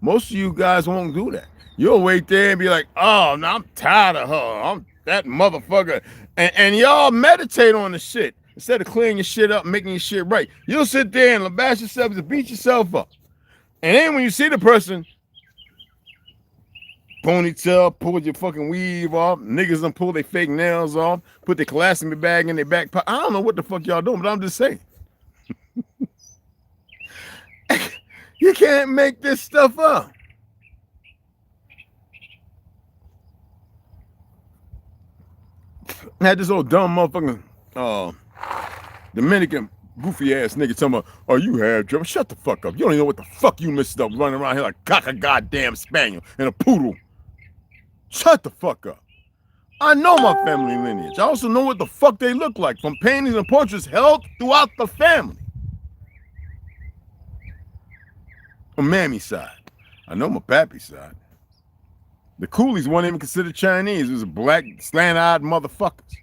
Most of you guys won't do that. You'll wait there and be like, oh, no, I'm tired of her. I'm that motherfucker. And y'all meditate on the shit. Instead of clearing your shit up and making your shit right. You'll sit there and labash yourself to beat yourself up. And then when you see the person, ponytail, pull your fucking weave off, niggas done pull their fake nails off, put their colostomy bag in their back pocket. I don't know what the fuck y'all doing, but I'm just saying. You can't make this stuff up. I had this old dumb motherfucking Dominican goofy ass nigga talking about, oh, you have trouble. Shut the fuck up. You don't even know what the fuck you missed up running around here like cock a goddamn spaniel and a poodle. Shut the fuck up. I know my family lineage. I also know what the fuck they look like from paintings and portraits held throughout the family. On Mammy's side. I know my pappy's side. The coolies weren't even considered Chinese. It was black, slant-eyed motherfuckers.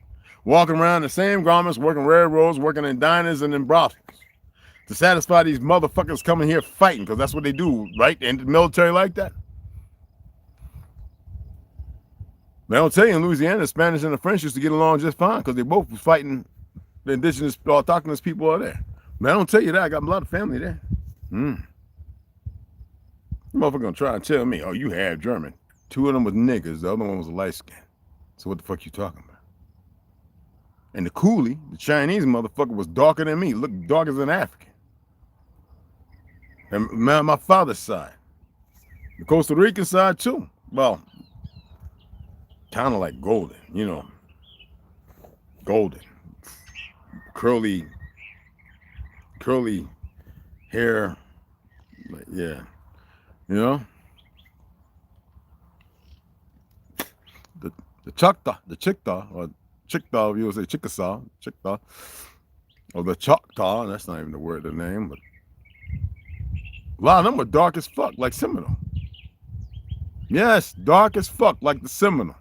Walking around in the same garments, working railroads, working in diners and in brothels. To satisfy these motherfuckers coming here fighting, because that's what they do, right? In the military like that. They don't tell you in Louisiana, the Spanish and the French used to get along just fine because they both was fighting the indigenous, autochthonous people out there. But I don't tell you that. I got a lot of family there. You motherfucker gonna try and tell me, oh, you half German. 2 of them was niggas. The other one was a light skin. So what the fuck you talking about? And the coolie, the Chinese motherfucker, was darker than me. Looked darker than African. And my father's side. The Costa Rican side too. Well, kind of like golden, you know. Golden. Curly hair. Yeah. You know? The Choctaw, or Chickasaw, if you would say Chickasaw, or the Choctaw, that's not even the word, the name, but a lot of them were dark as fuck, like Seminole. Yes, dark as fuck, like the Seminole.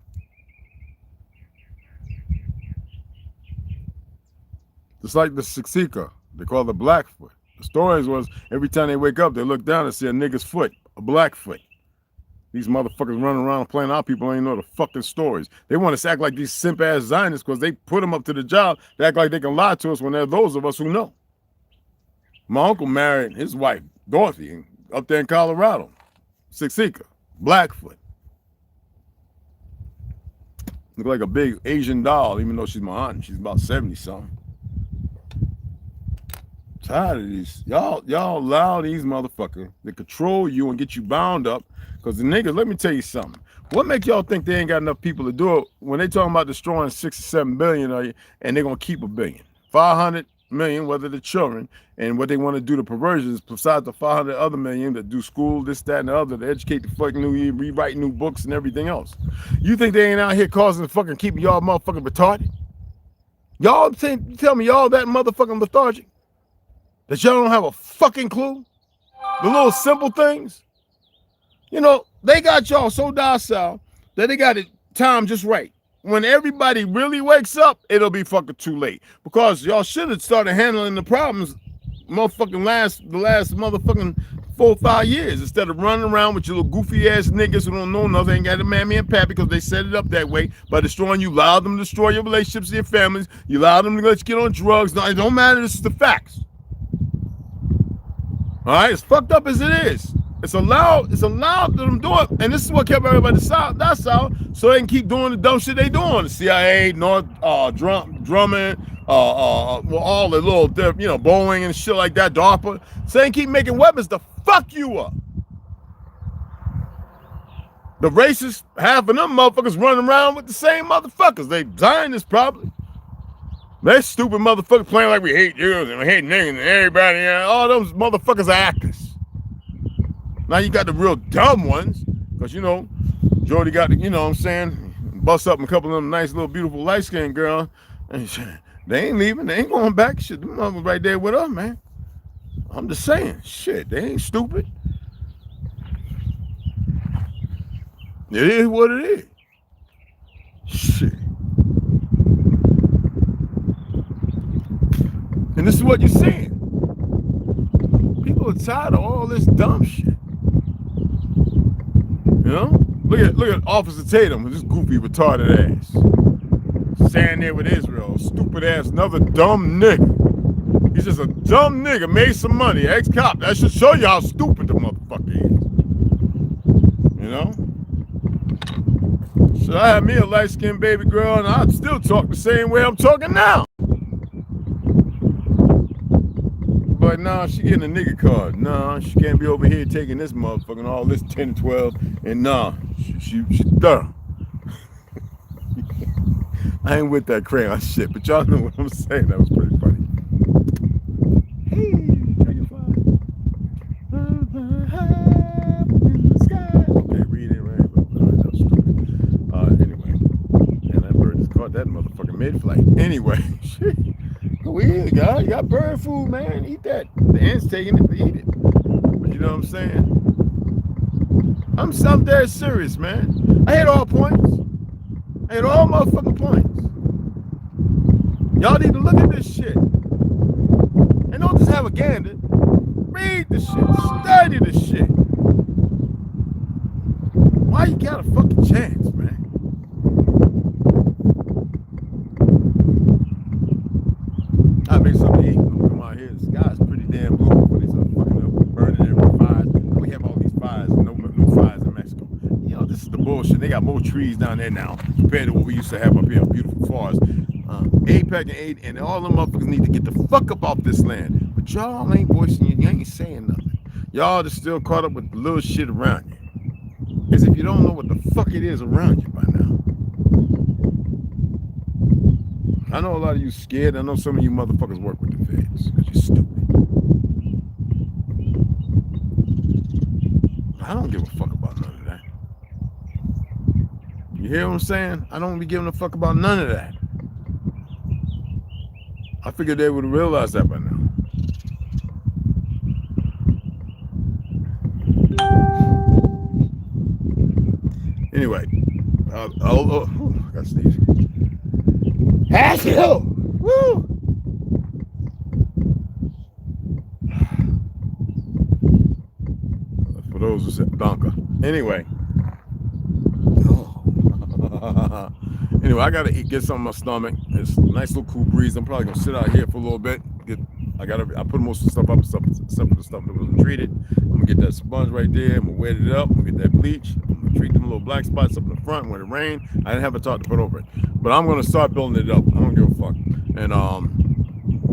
Just like the Siksika, they call it Blackfoot. The stories was every time they wake up, they look down and see a nigga's foot, a black foot. These motherfuckers running around playing our people ain't know the fucking stories. They want us to act like these simp-ass Zionists because they put them up to the job to act like they can lie to us when they're those of us who know. My uncle married his wife, Dorothy, up there in Colorado. Siksika, Blackfoot. Look like a big Asian doll, even though she's my aunt and she's about 70-something. Tired of these. Y'all allow these motherfuckers to control you and get you bound up. Because the niggas, let me tell you something. What make y'all think they ain't got enough people to do it when they talking about destroying 6 or 7 billion of you and they're going to keep $1 billion? 500 million, whether the children, and what they want to do to perversions, besides the 500 other million that do school, this, that, and the other, to educate the fucking new, rewrite new books and everything else. You think they ain't out here causing fucking keeping y'all motherfucking retarded? Y'all tell me y'all that motherfucking lethargic? That y'all don't have a fucking clue? The little simple things? You know, they got y'all so docile that they got it timed just right. When everybody really wakes up, it'll be fucking too late. Because y'all should have started handling the problems the last motherfucking 4 or 5 years instead of running around with your little goofy ass niggas who don't know nothing, ain't got a mammy and pappy because they set it up that way by destroying you. Allow them to destroy your relationships and your families. You allow them to let you get on drugs. No, it don't matter. This is the facts. All right, as fucked up as it is, it's allowed them to do it, and this is what kept everybody south, so they can keep doing the dumb shit they doing. The CIA, North, Drummond, well, all the little, Boeing and shit like that, DARPA, so they can keep making weapons to fuck you up. The racists, half of them motherfuckers running around with the same motherfuckers. They Zionists probably. They stupid motherfuckers playing like we hate Jews and we hate niggas and everybody. All those motherfuckers are actors. Now you got the real dumb ones, because, Jordy got the, what I'm saying, bust up a couple of them nice little beautiful light-skinned girls. And they ain't leaving. They ain't going back. Shit, them motherfuckers right there with us, man. I'm just saying, shit, they ain't stupid. It is what it is. Shit. And this is what you're seeing. People are tired of all this dumb shit. Look at Officer Tatum with this goofy retarded ass. Standing there with Israel, stupid ass, another dumb nigga. He's just a dumb nigga, made some money, ex-cop. That should show you how stupid the motherfucker is. So I had me a light-skinned baby girl, and I'd still talk the same way I'm talking now. But nah, she getting a nigga card. Nah, she can't be over here taking this motherfucking all this 10, 12, and nah, she thorough. I ain't with that crayon shit, but y'all know what I'm saying. That was pretty funny. Hey, okay, read it right. That was stupid. Anyway, and that bird just caught that motherfucking mid-flight. Anyway, shit. Go eat it, you got bird food, man. Eat that. The ants taking it, but eat it. But you know what I'm saying? I'm dead serious, man. I hit all points. I hit all motherfucking points. Y'all need to look at this shit. And don't just have a gander. Read the shit. Study the shit. Why you got a fucking chance, man? I make something to eat. Come out here. The sky's pretty damn blue when they start fucking up, burning every fires. We have all these fires, no fires in Mexico. This is the bullshit. They got more trees down there now compared to what we used to have up here. Beautiful forests. APEC and all them motherfuckers need to get the fuck up off this land. But y'all ain't voicing you ain't saying nothing. Y'all just still caught up with the little shit around you. As if you don't know what the fuck it is around you by now. I know a lot of you scared. I know some of you motherfuckers work with the feds because you're stupid. I don't give a fuck about none of that. You hear what I'm saying? I don't be giving a fuck about none of that. I figured they would have realized that by now. Anyway, I got sneeze. Woo! For those who said Donka. Anyway. Anyway, I gotta get something in my stomach. It's a nice little cool breeze. I'm probably gonna sit out here for a little bit. I put most of the stuff up, except for the stuff that wasn't treated. I'm gonna get that sponge right there. I'm gonna wet it up. I'm gonna get that bleach. I'm gonna treat them little black spots up in the front when it rained. I didn't have a top to put over it, but I'm gonna start building it up. I don't give a fuck, and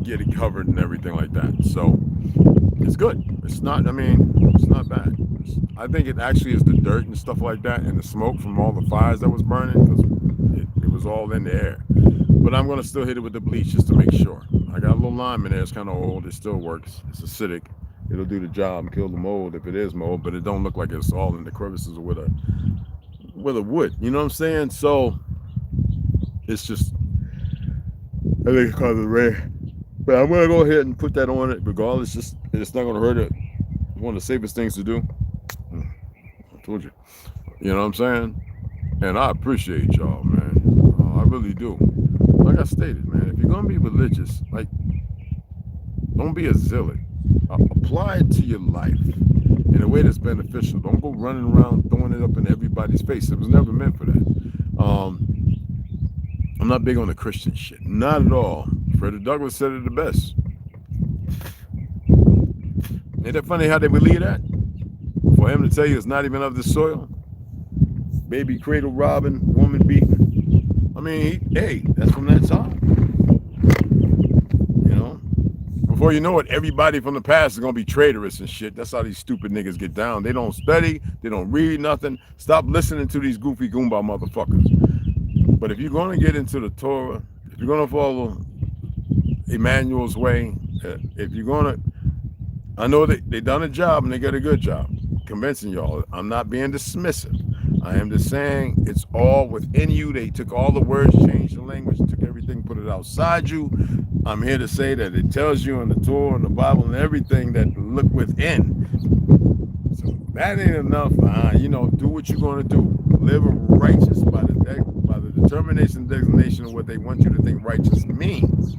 get it covered and everything like that. So it's good. It's not. I mean, it's not bad. I think it actually is the dirt and stuff like that, and the smoke from all the fires that was burning, because it was all in the air. But I'm gonna still hit it with the bleach just to make sure. I got a little lime in there. It's kind of old. It still works. It's acidic. It'll do the job and kill the mold if it is mold, but it don't look like it's all in the crevices or with a wood. You know what I'm saying? So it's just, I think it's called the red. But I'm gonna go ahead and put that on it regardless. It's not gonna hurt it. One of the safest things to do. I told you. You know what I'm saying? And I appreciate y'all, man. I really do. Like I stated, man, if you're gonna be religious, like, don't be a zealot. Apply it to your life. in a way that's beneficial. Don't go running around throwing it up in everybody's face. It was never meant for that. I'm not big on the Christian shit. Not at all. Frederick Douglass said it the best. Ain't that funny how they believe that? For him to tell you it's not even of the soil. Baby cradle robbing, woman beating. I mean, hey, that's from that time. You know? Before you know it, everybody from the past is going to be traitorous and shit. That's how these stupid niggas get down. They don't study. They don't read nothing. Stop listening to these goofy Goomba motherfuckers. But if you're going to get into the Torah, if you're going to follow Emmanuel's way, if you're going to, I know they done a job and they got a good job convincing y'all. I'm not being dismissive. I am just saying it's all within you. They took all the words, changed the language, took everything, put it outside you. I'm here to say that it tells you in the Torah and the Bible and everything that look within. So that ain't enough. You know, do what you're going to do. Live righteous by the determination, designation of what they want you to think righteous means.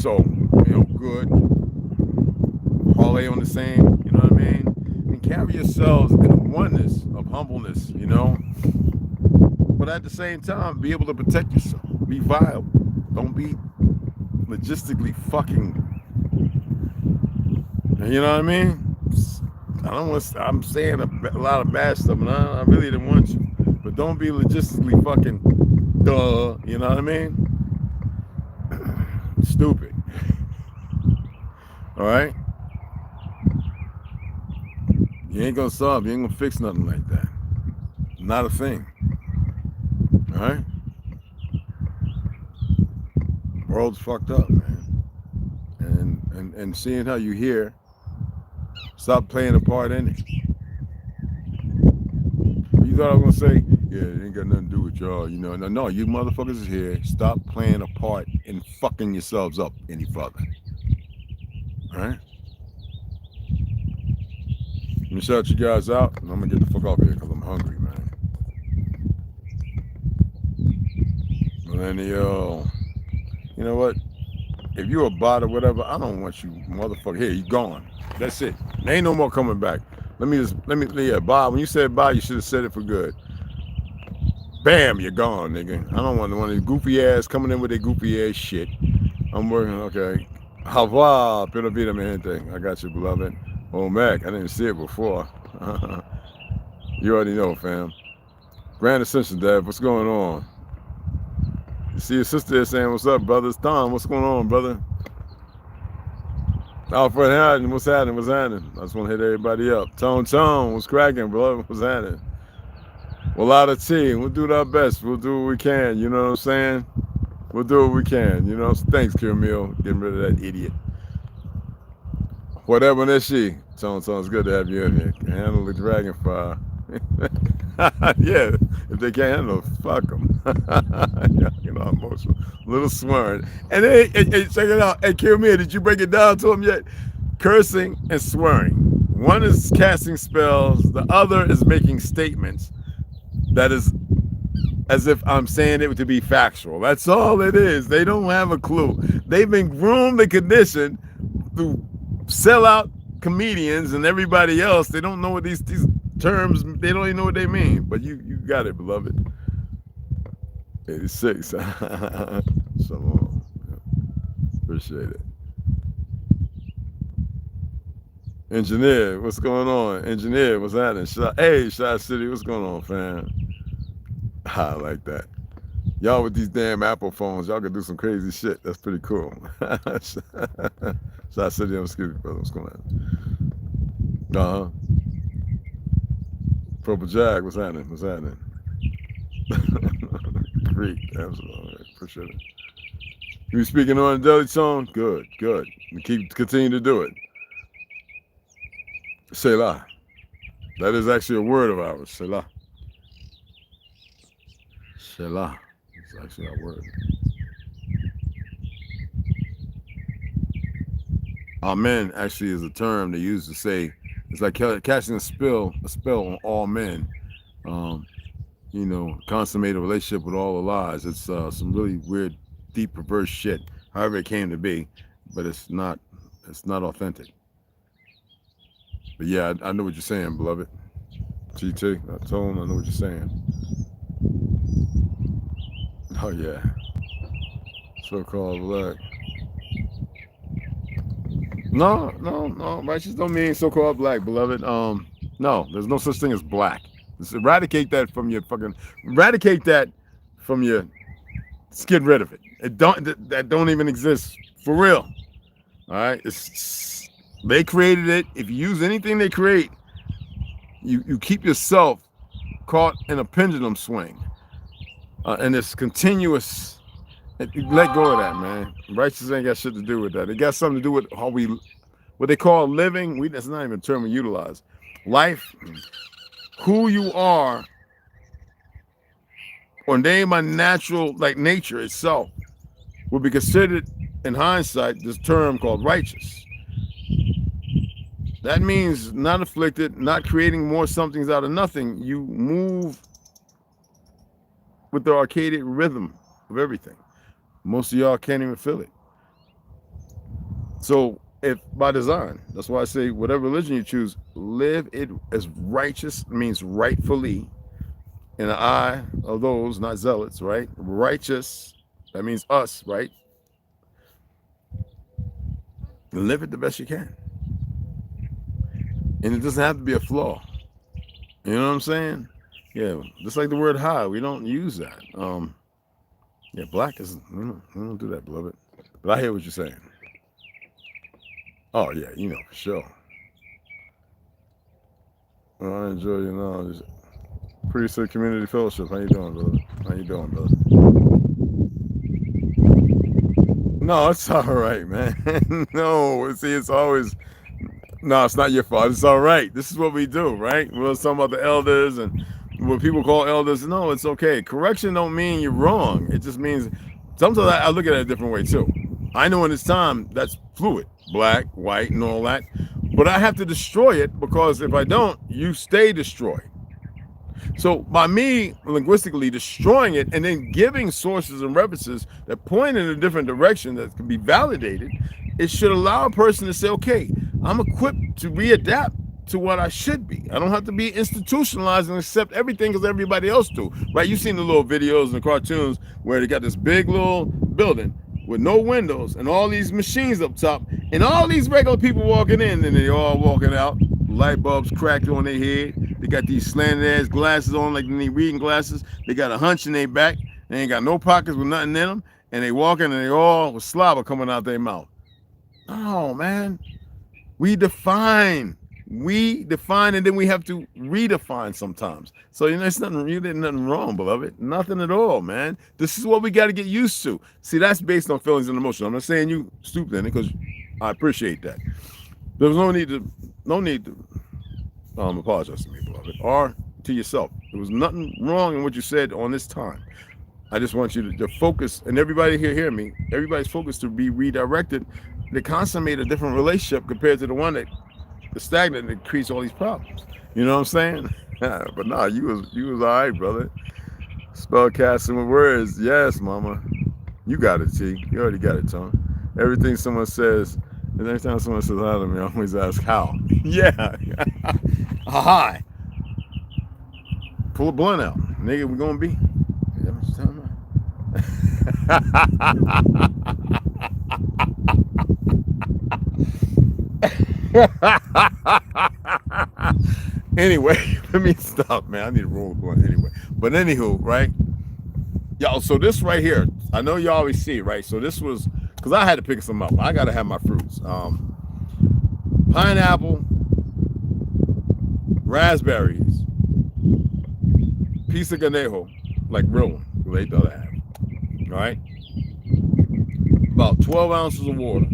So, you know, good. All on the same, you know what I mean? And carry yourselves in a oneness of humbleness, you know? But at the same time, be able to protect yourself. Be viable. Don't be logistically fucking. You know what I mean? I'm saying a lot of bad stuff, and I really didn't want you. But don't be logistically fucking duh, you know what I mean? Stupid. All right? You ain't gonna solve, you ain't gonna fix nothing like that. Not a thing. All right? World's fucked up, man. And seeing how you hear, stop playing a part in it. You thought I was gonna say, yeah, it ain't got nothing to do with y'all, you know. No, you motherfuckers is here. Stop playing a part in fucking yourselves up any further. All right? Let me shout you guys out, and I'm gonna get the fuck off here because I'm hungry, man. Millennial. You know what? If you're a bot or whatever, I don't want you, motherfucker. Here, you gone. That's it. There ain't no more coming back. Yeah, Bob, when you said bye, you should have said it for good. Bam, you're gone, nigga. I don't want one of these goofy ass coming in with their goofy ass shit. I'm working, okay. Hava, pero vida, mi gente. I got you, beloved. Oh, Mac, I didn't see it before. You already know, fam. Grand Ascension, Dad, what's going on? You see your sister there saying, what's up, brother? It's Tom, what's going on, brother? Alfred Haddon, what's happening? What's happening? I just want to hit everybody up. Tone, what's cracking, bro? What's happening? Well, out of tea, we'll do our best. We'll do what we can, you know what I'm saying? We'll do what we can, you know? So thanks, Kirmil, getting rid of that idiot. Whatever that she. Tone, it's good to have you in here. Can handle the dragon fire. Yeah, if they can't handle it, fuck them. Yeah, you know, emotional. A little swearing. And then, hey, check it out. Hey, Kirmil, did you break it down to him yet? Cursing and swearing. One is casting spells. The other is making statements. That is as if I'm saying it to be factual. That's all it is. They don't have a clue. They've been groomed and conditioned to sell out comedians and everybody else. They don't know what these terms, they don't even know what they mean. But you got it, beloved. 86. So appreciate it. Engineer, what's going on? Engineer, what's happening? Hey, Shot City, what's going on, fam? I like that. Y'all with these damn Apple phones, y'all can do some crazy shit. That's pretty cool. Shot City, excuse me, brother. What's going on? Purple Jag, what's happening? What's happening? Great, absolutely. Appreciate it. You speaking on the Daily Tone? Good. Continue to do it. Selah. That is actually a word of ours. Selah. Selah. It's actually our word. Amen actually is a term they use to say, it's like casting a spell on all men. You know, consummate a relationship with all the lies. It's some really weird, deep, perverse shit. However it came to be, but it's not authentic. But yeah, I know what you're saying, beloved. GT, I told him I know what you're saying. Oh yeah. So-called black. No. Righteous don't mean so-called black, beloved. No, there's no such thing as black. Just eradicate that from your just get rid of it. That don't even exist for real. All right. They created it. If you use anything they create, you keep yourself caught in a pendulum swing. And it's continuous. Let go of that, man. Righteous ain't got shit to do with that. It got something to do with how what they call living. That's not even a term we utilize. Life, who you are, ordained by natural, like nature itself, will be considered, in hindsight, this term called righteous. That means not afflicted, not creating more somethings out of nothing. You move with the arcadic rhythm of everything. Most of y'all can't even feel it. So if by design, that's why I say whatever religion you choose, live it as righteous, means rightfully in the eye of those, not zealots, right? Righteous, that means us, right? Live it the best you can. And it doesn't have to be a flaw. You know what I'm saying? Yeah, just like the word high, we don't use that. Yeah, black is, we don't do that, beloved. But I hear what you're saying. Oh, yeah, for sure. Well, I enjoy your knowledge. Priesthood Community Fellowship. How you doing, brother? How you doing, brother? No, it's all right, man. No, see, it's always... No, it's not your fault. It's all right. This is what we do, right? We were talking about the elders and what people call elders. No, it's okay. Correction don't mean you're wrong. It just means sometimes I look at it a different way too. I know in this time that's fluid, black, white, and all that. But I have to destroy it because if I don't, you stay destroyed. So by me linguistically destroying it and then giving sources and references that point in a different direction that can be validated, it should allow a person to say, okay, I'm equipped to readapt to what I should be. I don't have to be institutionalized and accept everything because everybody else do, right? You've seen the little videos and the cartoons where they got this big little building with no windows and all these machines up top and all these regular people walking in and they all walking out, light bulbs cracked on their head. They got these slanted ass glasses on like they need reading glasses. They got a hunch in their back. They ain't got no pockets with nothing in them. And they walking and they all with slobber coming out their mouth. Oh, man. We define and then we have to redefine sometimes. So it's nothing, you did nothing wrong, beloved. Nothing at all, man. This is what we got to get used to. See, that's based on feelings and emotions. I'm not saying you stupid in it because I appreciate that. There's no need to apologize to me, beloved, or to yourself. There was nothing wrong in what you said on this time. I just want you to focus, and everybody here hear me. Everybody's focus to be redirected to consummate a different relationship compared to the one that is stagnant and creates all these problems. You know what I'm saying? But nah, you was all right, brother. Spell casting with words. Yes, mama. You got it, T. You already got it, Tom. Everything someone says, and every time someone says hi to me, I always ask how. Yeah. Hi. Pull a blunt out. Nigga, we gonna be. Anyway, let me stop, man. I need to roll a blunt anyway. But anywho, right? Y'all, so this right here, I know you always see it, right? So this was, because I had to pick some up. I got to have my fruits. Pineapple, raspberries, piece of ganejo, like real one, they thought I had. All right? About 12 ounces of water.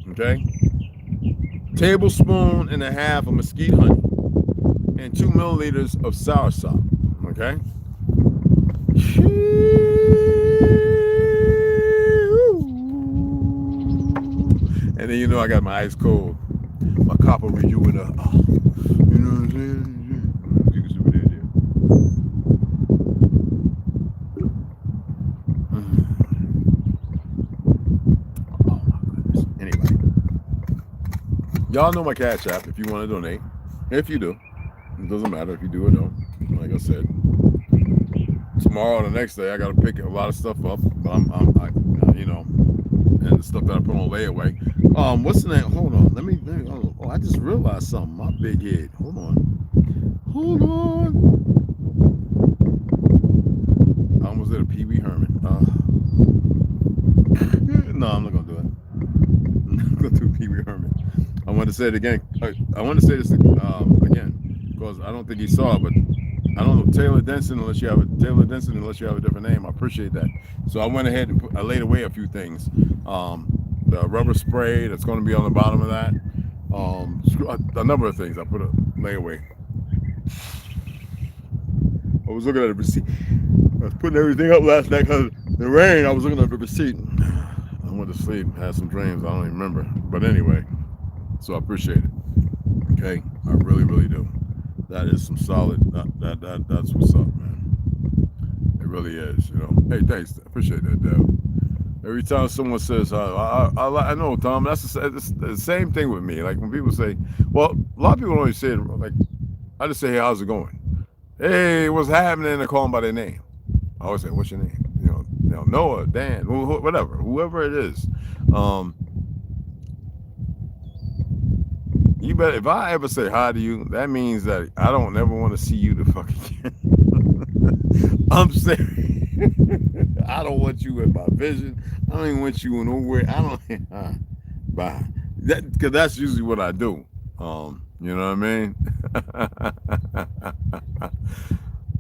Okay? Tablespoon and a half of mesquite honey. And 2 milliliters of soursop. Okay? And then I got my ice cold, my copper rejuvenator. You know what I'm saying? You can see what they did. Oh my goodness. Anyway. Y'all know my Cash App if you want to donate. If you do. It doesn't matter if you do or don't. Like I said. Tomorrow or the next day, I got to pick a lot of stuff up. But you know, and the stuff that I put on layaway. What's the name? Hold on. Let me I just realized something. My big head. Hold on. I almost did a Pee Wee Herman. No, I'm not gonna do it. I'm not gonna do Pee Wee Herman. I want to say it again. I want to say this again because I don't think he saw it, but I don't know Taylor Denson unless you have a different name. I appreciate that. So I went ahead and I laid away a few things. The rubber spray that's going to be on the bottom of that. A number of things I put a layaway. I was looking at the receipt. I was putting everything up last night because the rain. I was looking at the receipt. I went to sleep, had some dreams. I don't even remember. But anyway, so I appreciate it. Okay, I really, really do. That is some solid. That's what's up, man. It really is. You know. Hey, thanks. I appreciate that, Dev. Every time someone says, I know, Tom. That's the same thing with me. Like when people say, well, a lot of people don't always say it. Like I just say, hey, how's it going? Hey, what's happening? And I call them by their name. I always say, what's your name? You know, Noah, Dan, whatever, whoever it is. You bet. If I ever say hi to you, that means that I don't ever want to see you the fuck again. I'm serious. I don't want you in my vision. I don't even want you nowhere. I don't. Bye. Because that's usually what I do. You know what I mean?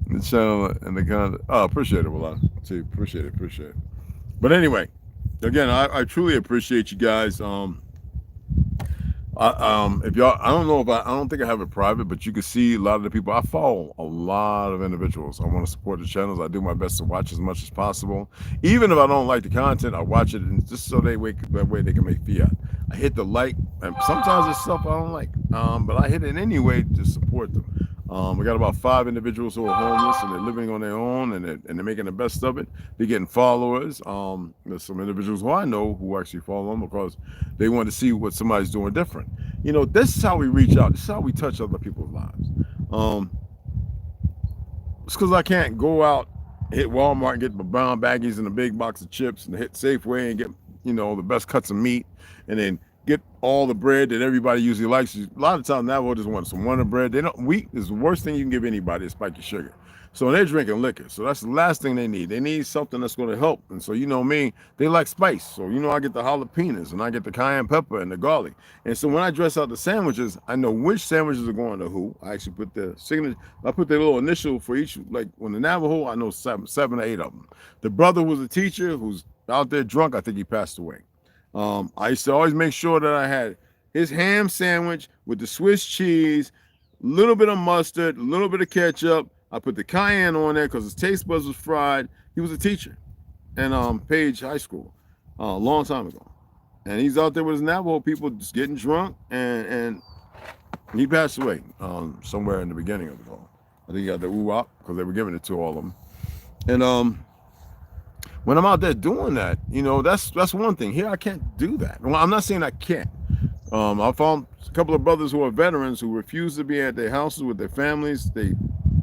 The channel and the kind of, appreciate it a lot. See, appreciate it. But anyway, again, I truly appreciate you guys. If y'all, I don't think I have it private, but you can see a lot of the people. I follow a lot of individuals. I want to support the channels. I do my best to watch as much as possible. Even if I don't like the content, I watch it and just so that way they can make fiat. I hit the like, and sometimes it's stuff I don't like, but I hit it anyway to support them. We got about 5 individuals who are homeless and they're living on their own and they're making the best of it. They're getting followers. There's some individuals who I know who actually follow them because they want to see what somebody's doing different. You know, this is how we reach out. This is how we touch other people's lives. It's because I can't go out, hit Walmart and get my brown baggies and a big box of chips and hit Safeway and get, you know, the best cuts of meat and then get all the bread that everybody usually likes. A lot of times now we'll just want some Wonder Bread. Wheat is the worst thing you can give anybody is spike your sugar. So they're drinking liquor. So that's the last thing they need. They need something that's going to help. And so, you know me, they like spice. So, you know, I get the jalapenos and I get the cayenne pepper and the garlic. And so when I dress out the sandwiches, I know which sandwiches are going to who. I actually put the signature, I put the little initial for each, like when the Navajo, I know 7 or 8 of them. The brother was a teacher who's out there drunk. I think he passed away. I used to always make sure that I had his ham sandwich with the Swiss cheese, a little bit of mustard, a little bit of ketchup. I put the cayenne on there because his taste buds was fried. He was a teacher in Page High School a long time ago. And he's out there with his Navajo people just getting drunk, and he passed away somewhere in the beginning of it all. I think he got the UWAP because they were giving it to all of them. And when I'm out there doing that, you know, that's one thing. Here I can't do that. Well, I'm not saying I can't. I found a couple of brothers who are veterans who refuse to be at their houses with their families. They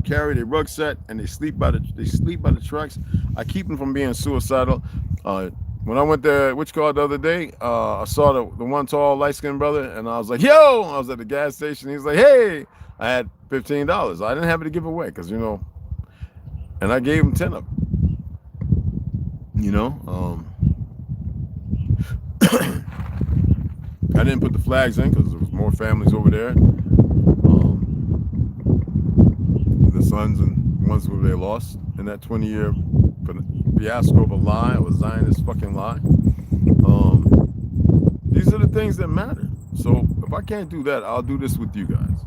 carry their rucksack and they sleep by the trucks. I keep them from being suicidal. When I went there, the other day, I saw the one tall light-skinned brother, and I was like, yo! I was at the gas station. He was like, hey! I had $15. I didn't have it to give away because, you know, and I gave him 10 of them. You know, I didn't put the flags in because there was more families over there. The sons and ones who they lost in that 20-year fiasco of a lie, or a Zionist fucking lie. These are the things that matter. So if I can't do that, I'll do this with you guys.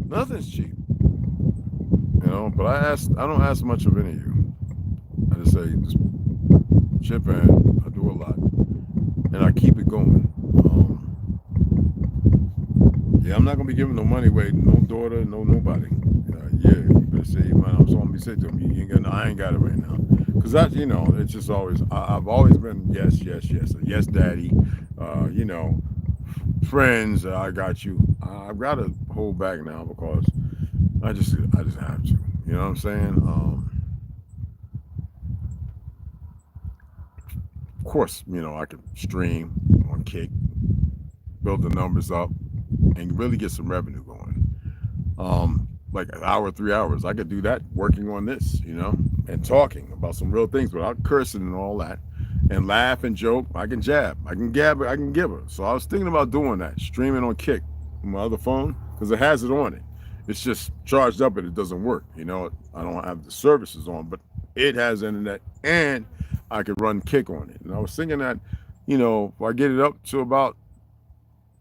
Nothing's cheap. You know, but I don't ask much of any of you. I just say, just chip in. I do a lot, and I keep it going. Yeah, I'm not gonna be giving no money away, no daughter, no nobody. Yeah, you better say, man, I'm gonna be saying to him, you ain't got, no, I ain't got it right now. because that, you know, it's just always, I've always been yes, yes, daddy, you know, friends, I got you. I've got to hold back now because I just have to. You know what I'm saying? Of course, you know, I can stream on Kick, build the numbers up, and really get some revenue going. Like an hour, 3 hours, I could do that working on this, you know, and talking about some real things without cursing and all that, and laugh and joke. I can jab, I can gab, I can give her. So I was thinking about doing that, streaming on Kick on my other phone, because it has it on it. It's just charged up and it doesn't work. You know, I don't have the services on, but it has internet and I could run Kick on it. And I was thinking that, you know, if I get it up to about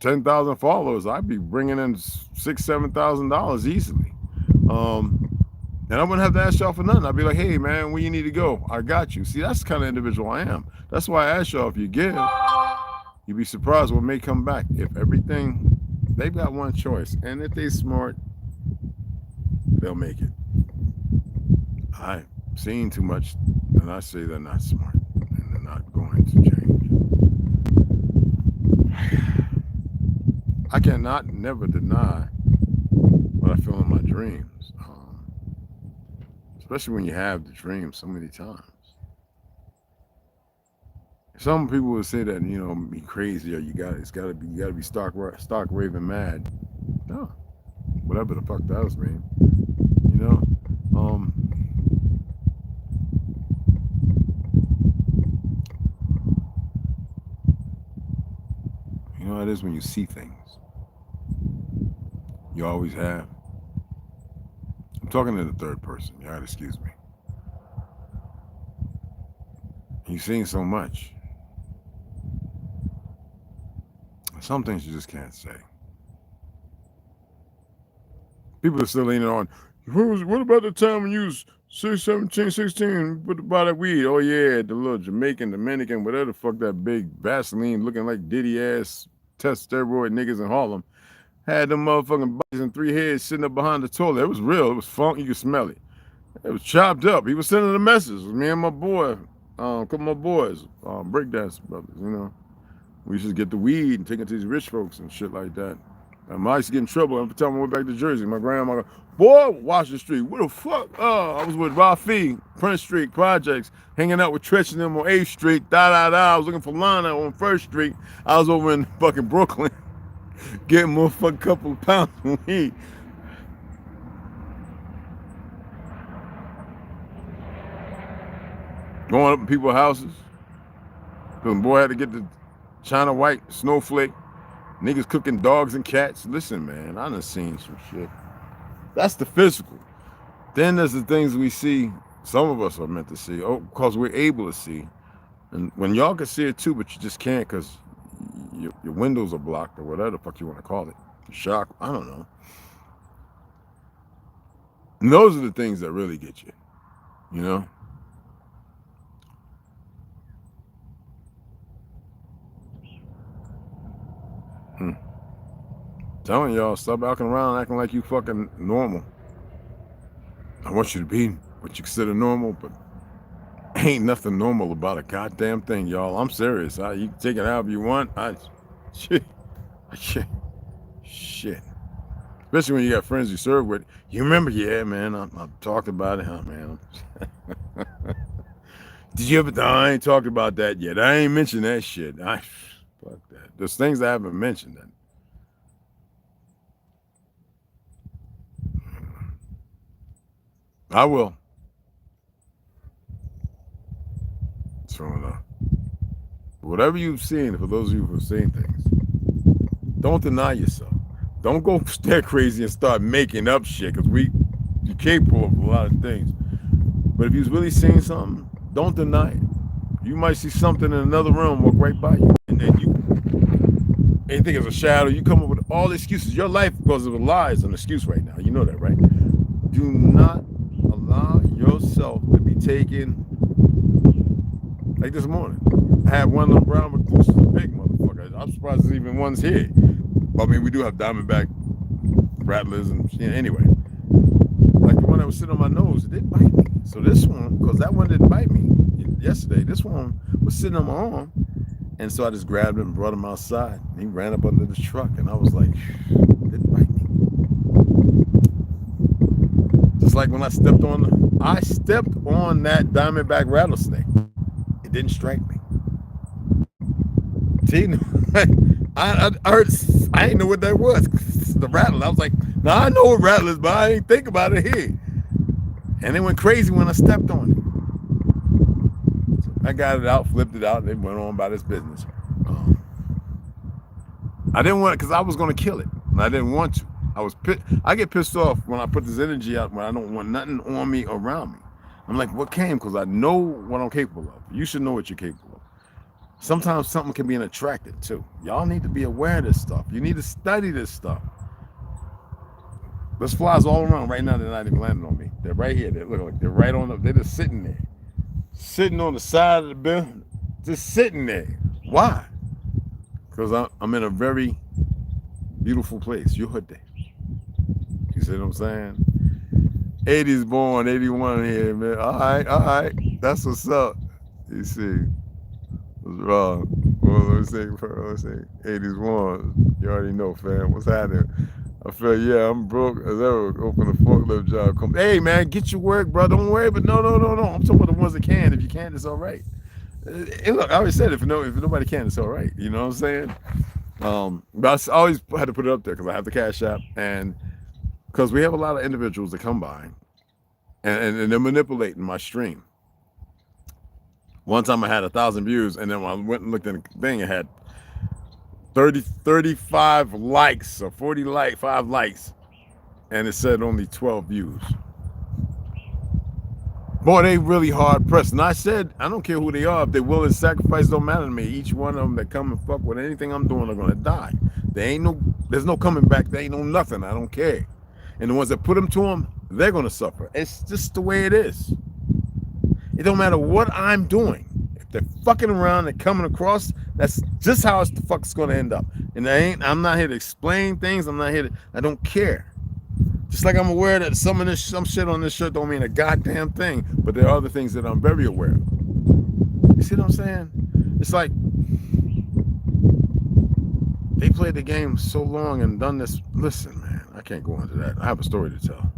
10,000 followers, I'd be bringing in $6,000-7,000 easily. And I wouldn't have to ask y'all for nothing. I'd be like, hey man, where you need to go? I got you. See, that's the kind of individual I am. That's why I ask y'all, if you give, you'd be surprised what may come back. If everything, they've got one choice, and if they smart, they'll make it. I've seen too much, and I say they're not smart, and they're not going to change. I cannot never deny what I feel in my dreams, especially when you have the dream so many times. Some people would say that, you know, be crazy, or you gotta be stark raving mad. No, whatever the fuck that was, man. You know, you know how it is when you see things. You always have. I'm talking to the third person. You gotta excuse me. You've seen so much. Some things you just can't say. People are still leaning on, what about the time when you was 17, 16, put to buy that weed? Oh yeah, the little Jamaican, Dominican, whatever the fuck, that big Vaseline looking like Diddy ass test steroid niggas in Harlem. Had them motherfucking bodies and 3 heads sitting up behind the toilet. It was real. It was funk. You could smell it. It was chopped up. He was sending the message. Me and my boy, a couple of my boys, breakdance brothers, you know. We used to get the weed and take it to these rich folks and shit like that. And I used to get in trouble every time I went back to Jersey. My grandma go, boy, Washington Street, what the fuck? I was with Rafi, Prince Street Projects, hanging out with Tretch and them on 8th Street, I was looking for Lana on 1st Street. I was over in fucking Brooklyn, getting motherfucking couple of pounds of weed. Going up in people's houses. Because boy had to get the China White snowflake. Niggas cooking dogs and cats. Listen, man, I done seen some shit. That's the physical. Then there's the things we see, some of us are meant to see, because we're able to see. And when y'all can see it too, but you just can't because your windows are blocked or whatever the fuck you want to call it. Shock, I don't know. And those are the things that really get you, you know? Telling y'all, stop acting around, acting like you fucking normal. I want you to be what you consider normal, but ain't nothing normal about a goddamn thing, y'all. I'm serious. You can take it however you want. Shit. Especially when you got friends you serve with. You remember? Yeah, man. I talked about it, huh, man? Did you ever? I ain't talked about that yet. I ain't mentioned that shit. Fuck that. There's things I haven't mentioned. That. I will. So, whatever you've seen, for those of you who've seen things, don't deny yourself. Don't go stare crazy and start making up shit, because you're capable of a lot of things. But if you've really seen something, don't deny it. You might see something in another room walk right by you, and then you think it's a shadow. You come up with all excuses. Your life, because of the lie, is an excuse right now. You know that, right? Do not allow yourself to be taken. Like this morning, I had one of them brown recluses, a big motherfucker. I'm surprised there's even ones here. I mean, we do have diamondback rattlers and anyway. Like the one that was sitting on my nose, it didn't bite me. So this one, because that one didn't bite me yesterday, this one was sitting on my arm. And so I just grabbed him and brought him outside. And he ran up under the truck. And I was like, didn't bite me. Just like when I stepped on that diamondback rattlesnake. It didn't strike me. See, I heard, I didn't know what that was. The rattle. I was like, now I know what rattle is, but I didn't think about it here. And it went crazy when I stepped on it. So I got it out, flipped it out, and it went on about its business. I didn't want it because I was going to kill it, and I didn't want to. I get pissed off when I put this energy out when I don't want nothing on me, around me. I'm like, what came? Because I know what I'm capable of. You should know what you're capable of. Sometimes something can be an attractant too. Y'all need to be aware of this stuff. You need to study this stuff. There's flies all around right now. They're not even landing on me. They're right here. They look like they're right on the, they're just sitting there. Sitting on the side of the building. Just sitting there. Why? Because I'm in a very beautiful place. You're hood there. You see what I'm saying? 80s born, 81 here, man. All right. That's what's up. You see. What's wrong? Well, let me say 80s born. You already know, fam. What's happening? I feel, yeah, I'm broke as ever. Open a forklift job. Come, hey, man, get your work, bro. Don't worry. But no. I'm talking about the ones that can. If you can, it's all right. Hey, look, I always said if nobody can, it's all right. You know what I'm saying? But I always had to put it up there because I have the Cashapp, and because we have a lot of individuals that come by and they're manipulating my stream. One time I had 1,000 views, and then when I went and looked at the thing, it had 35 likes or 5 likes, and it said only 12 views. Boy, they really hard pressed. And I said, I don't care who they are. If they're willing to sacrifice, don't matter to me. Each one of them that come and fuck with anything I'm doing are gonna die. There's no coming back. There ain't no nothing. I don't care. And the ones that put them to them, they're gonna suffer. It's just the way it is. It don't matter what I'm doing. If they're fucking around and coming across, that's just how the fuck's gonna end up. And I'm not here to explain things. I don't care. Just like I'm aware that some shit on this shirt don't mean a goddamn thing, but there are other things that I'm very aware of. You see what I'm saying? It's like they played the game so long and done this. Listen, man, I can't go into that. I have a story to tell.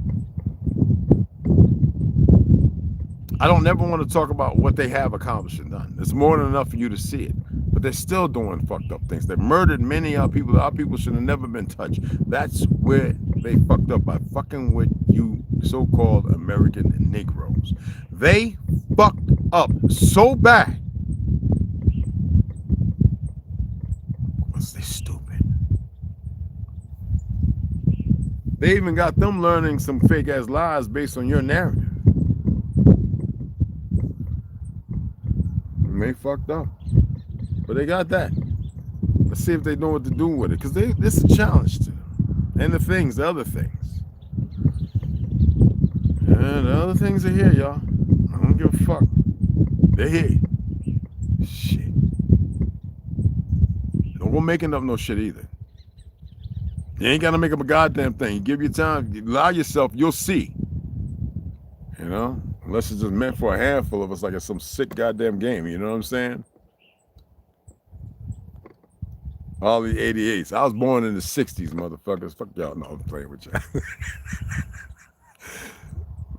I don't never want to talk about what they have accomplished and done. It's more than enough for you to see it. But they're still doing fucked up things. They murdered many of our people. Our people should have never been touched. That's where they fucked up, by fucking with you so-called American Negroes. They fucked up so bad because they're stupid. They even got them learning some fake-ass lies based on your narrative. And they fucked up. But they got that. Let's see if they know what to do with it. Because this is a challenge to them. And the other things. And the other things are here, y'all. I don't give a fuck. They're here. Shit. Don't go making up no shit either. You ain't got to make up a goddamn thing. You give your time, you allow yourself, you'll see. You know? Unless it's just meant for a handful of us like it's some sick goddamn game. You know what I'm saying? All the 88s. I was born in the 60s, motherfuckers. Fuck y'all. No, I'm playing with y'all.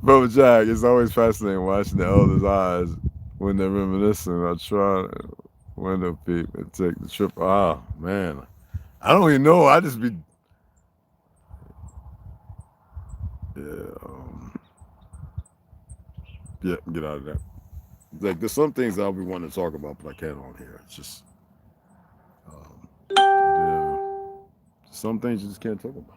Brother Jack, it's always fascinating watching the elders' eyes when they're reminiscing. I try to window peep and take the trip. Oh, man. I don't even know. I just be... Yeah, get out of that. Like, there's some things I'll be wanting to talk about, but I can't on here. It's just... some things you just can't talk about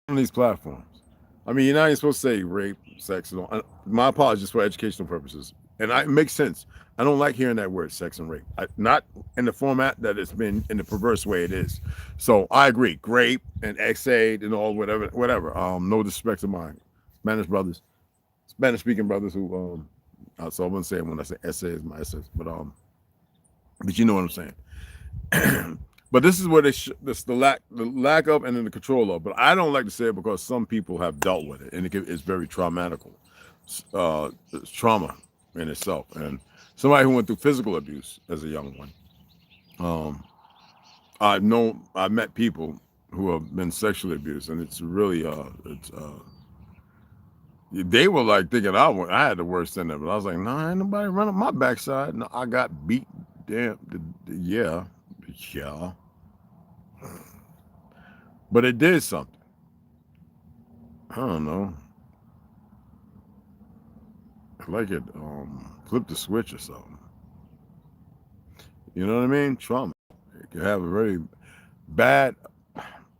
on these platforms. I mean, you're not even supposed to say rape, sex, and all. My apologies for educational purposes. And it makes sense. I don't like hearing that word, sex and rape. Not in the format that it's been, in the perverse way it is. So I agree. Grape and XA and all, whatever. No disrespect to my Spanish-speaking brothers who, so I wouldn't say it when I say essay is my essays, but you know what I'm saying. But this is where this the lack of and then the control of. But I don't like to say it because some people have dealt with it, and it's very traumatical. it's trauma in itself. And somebody who went through physical abuse as a young one. I've met people who have been sexually abused, and it's really they were like thinking I had the worst in it, but I was like, nah, ain't nobody running my backside. No, I got beat. Damn, yeah. But it did something. I don't know. Like it flipped the switch or something. You know what I mean? Trauma. It can have a very bad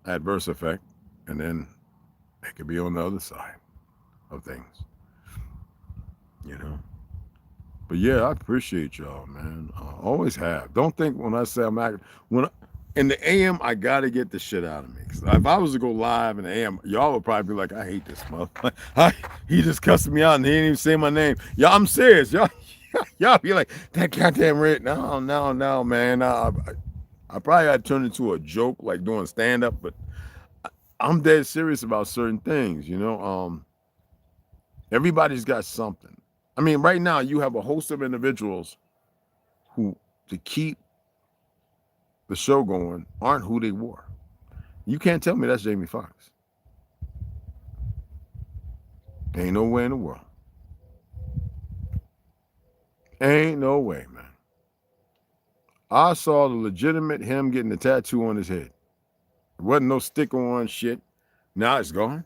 adverse effect, and then it could be on the other side of things. You know? But yeah, I appreciate y'all, man. Always have. Don't think when I say I'm acting, in the AM, I gotta get the shit out of me. Cause if I was to go live in the AM, y'all would probably be like, I hate this motherfucker. He just cussed me out and he didn't even say my name. Y'all, I'm serious. Y'all be like, that goddamn red. No, man. I probably got turned into a joke, like doing stand-up, but I'm dead serious about certain things, you know. Everybody's got something. I mean, right now you have a host of individuals who, to keep the show going, aren't who they were. You can't tell me that's Jamie Foxx. Ain't no way in the world. Ain't no way, man. I saw the legitimate him getting the tattoo on his head. It wasn't no stick-on shit. Now it's gone.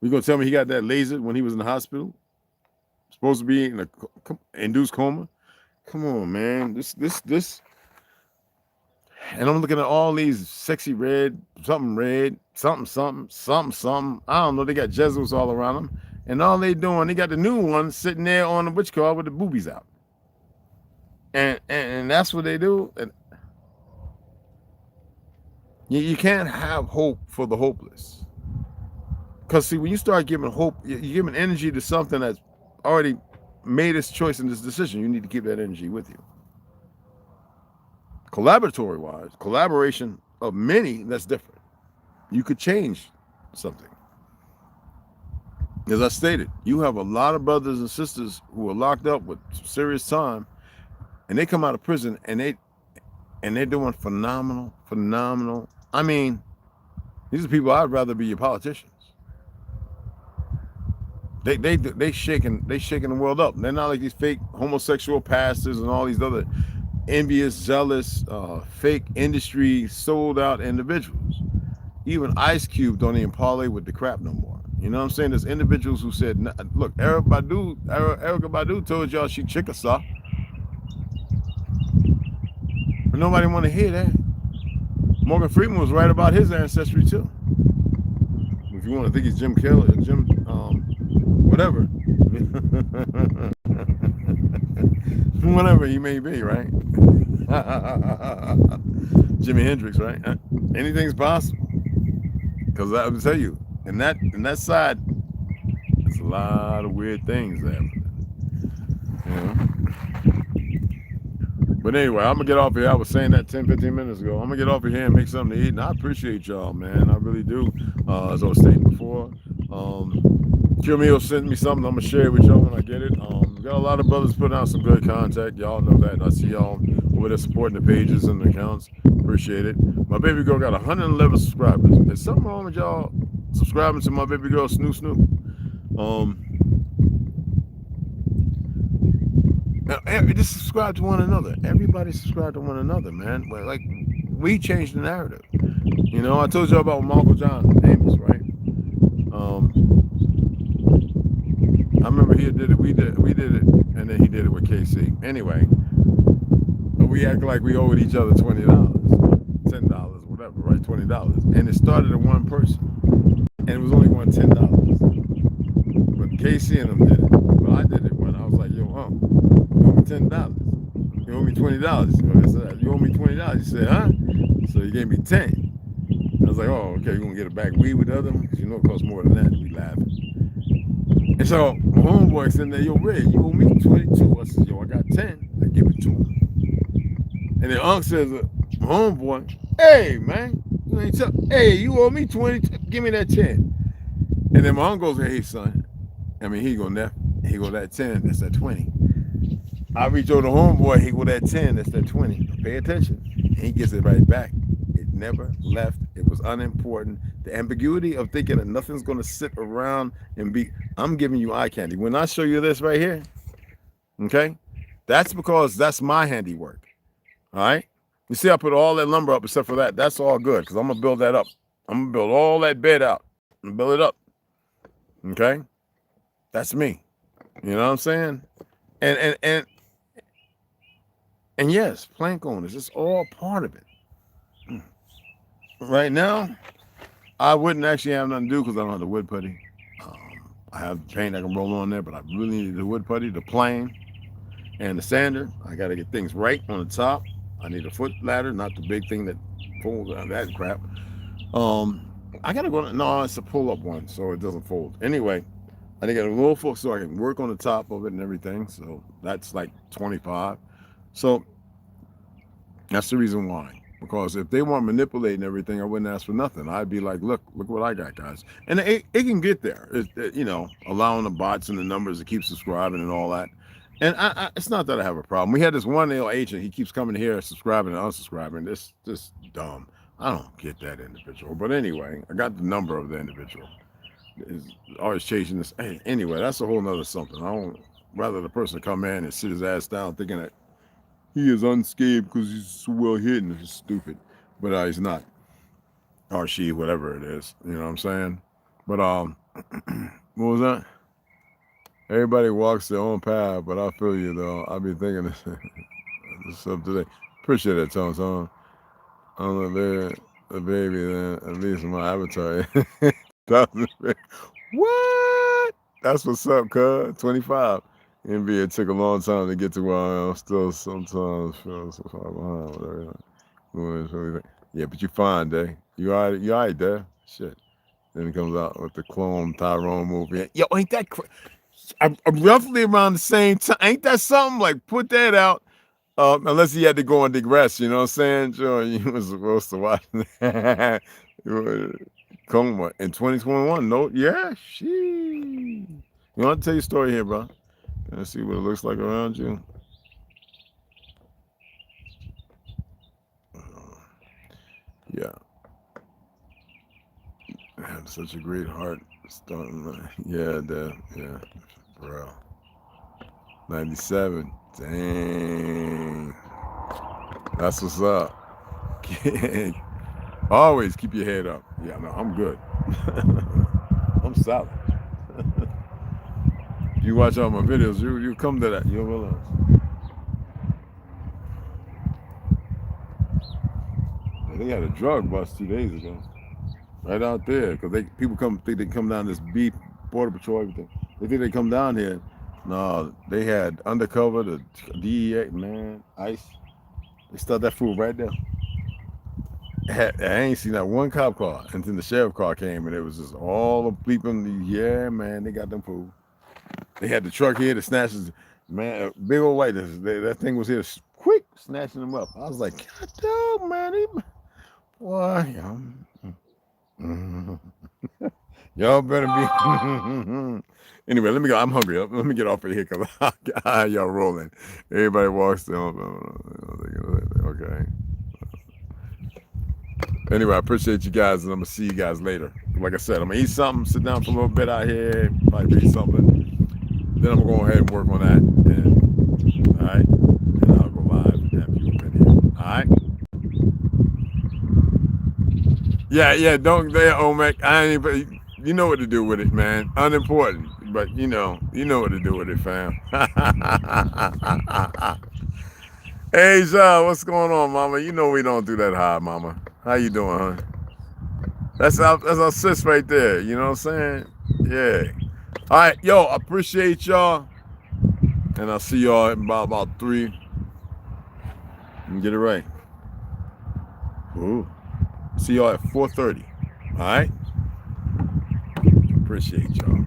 You gonna tell me he got that lasered when he was in the hospital? Supposed to be in a induced coma? Come on, man. This. And I'm looking at all these sexy red, something, something. I don't know. They got Jesuits all around them. And all they doing, they got the new one sitting there on the witch card with the boobies out. And that's what they do. And you can't have hope for the hopeless. Because see, when you start giving hope, you're giving energy to something that's already made its choice in this decision. You need to keep that energy with you. Collaboratory wise, collaboration of many, that's different. You could change something. As I stated, you have a lot of brothers and sisters who are locked up with serious time, and they come out of prison and they're doing phenomenal. I mean, these are people I'd rather be your politicians. They shaking the world up. They're not like these fake homosexual pastors and all these other envious, zealous, fake industry sold out individuals. Even Ice Cube don't even parlay with the crap no more. You know what I'm saying? There's individuals who said, look, Erykah Badu told y'all she Chickasaw. But nobody want to hear that. Morgan Freeman was right about his ancestry too. If you want to think he's Jim Kelly, whatever. Whatever he may be, right? Jimi Hendrix, right? Anything's possible. Because I will tell you, in that side, there's a lot of weird things happening. You know? But anyway, I'm going to get off here. I was saying that 10, 15 minutes ago. I'm going to get off of here and make something to eat. And I appreciate y'all, man. I really do. As I was stating before, Meal sent me something. I'm going to share it with y'all when I get it. Got a lot of brothers putting out some good content. Y'all know that. I see y'all over there supporting the pages and the accounts. Appreciate it. My baby girl got 111 subscribers. Is something wrong with y'all subscribing to my baby girl, Snoop? Just subscribe to one another. Everybody subscribe to one another, man. Like, we changed the narrative. You know, I told y'all about my Uncle John Amos, right? I remember he did it, we did it, and then he did it with KC. Anyway, we act like we owed each other $20, $10, whatever, right? $20. And it started at one person. And it was only going $10. But KC and them did it. But I did it when I was like, yo, you owe me $10. You owe me $20. So I said, you owe me $20. He said, huh? So he gave me 10. I was like, oh, okay, you're going to get a bag of weed with the other one? Because you know it costs more than that. We laughing. And so my homeboy said, yo, Red, you owe me 22. I said, yo, I got 10. I give it to him. And then Unc says, my homeboy, hey, man, you owe me 20. Give me that 10. And then my uncle goes, hey, son. I mean, he go, nephew. he go that 10, that's that 20. I reach over to homeboy, he go that 10, that's that 20. Pay attention. And he gets it right back. It never left. It was unimportant. The ambiguity of thinking that nothing's going to sit around and be, I'm giving you eye candy. When I show you this right here, okay, that's because that's my handiwork. All right. You see, I put all that lumber up except for that. That's all good because I'm going to build that up. I'm going to build all that bed out and build it up. Okay. That's me. You know what I'm saying? And yes, plank owners, it's all part of it. Right now, I wouldn't actually have nothing to do because I don't have the wood putty. I have paint I can roll on there, but I really need the wood putty, the plane, and the sander. I got to get things right on the top. I need a foot ladder, not the big thing that folds on that crap. I got to go, no, it's a pull-up one, so it doesn't fold. Anyway, I think I got a little foot so I can work on the top of it and everything. So that's like 25. So that's the reason why. Because if they weren't manipulating everything, I wouldn't ask for nothing. I'd be like, look what I got, guys. And it can get there. You know, allowing the bots and the numbers to keep subscribing and all that. And it's not that I have a problem. We had this one agent. He keeps coming here, subscribing and unsubscribing. This dumb. I don't get that individual. But anyway, I got the number of the individual. Is always chasing this. Hey, anyway, that's a whole nother something. I don't rather the person come in and sit his ass down thinking that he is unscathed because he's so well hidden. It's stupid. But he's not. Or she, whatever it is. You know what I'm saying? But what was that? Everybody walks their own path, but I feel you though. I'll be thinking this up today. Appreciate it, Tom. I'm the baby, then at least my avatar. What? That's what's up, cuz. 25. NBA, it took a long time to get to where I am. Still sometimes feel so far behind. Whatever. Yeah, but you fine, Day. You all right, Day? Shit. Then he comes out with the clone Tyrone movie. Yo, ain't that I'm roughly around the same time. Ain't that something? Like, put that out. Unless he had to go and digress, you know what I'm saying? Sure, you was supposed to watch that. Coma in 2021. No, yeah, she. You want to tell your story here, bro? Let's see what it looks like around you. Yeah. I have such a great heart. Starting, yeah, yeah, bro. 97. Dang. That's what's up. Always keep your head up. Yeah, no, I'm good. I'm solid. If you watch all my videos, you come to that. You'll realize. Yeah, they had a drug bust 2 days ago. Right out there. Because people think they come down this beat, border patrol, everything. They think they come down here. No, they had undercover, the DEA, man, ICE. They stuck that fool right there. I ain't seen that one cop car. And then the sheriff car came and it was just all the bleeping. Yeah, man, they got them fool. They had the truck here that snatches, man, big old white. That thing was here quick, snatching them up. I was like, God damn, man. Boy, y'all better be. Anyway, let me go. I'm hungry. Let me get off of here because y'all rolling. Everybody walks down. Okay. Anyway, I appreciate you guys, and I'm going to see you guys later. Like I said, I'm going to eat something, sit down for a little bit out here, probably read something. Then I'm going to go ahead and work on that. And, all right? And I'll go live and have you up in here. All right? Yeah, don't there, Omek. I ain't even, you know what to do with it, man. Unimportant. But you know what to do with it, fam. Hey, Jah, what's going on, mama? You know we don't do that high, mama. How you doing, huh? That's our sis right there. You know what I'm saying? Yeah. All right, yo, I appreciate y'all. And I'll see y'all in about 3. And get it right. Ooh. See y'all at 4:30. All right? Appreciate y'all.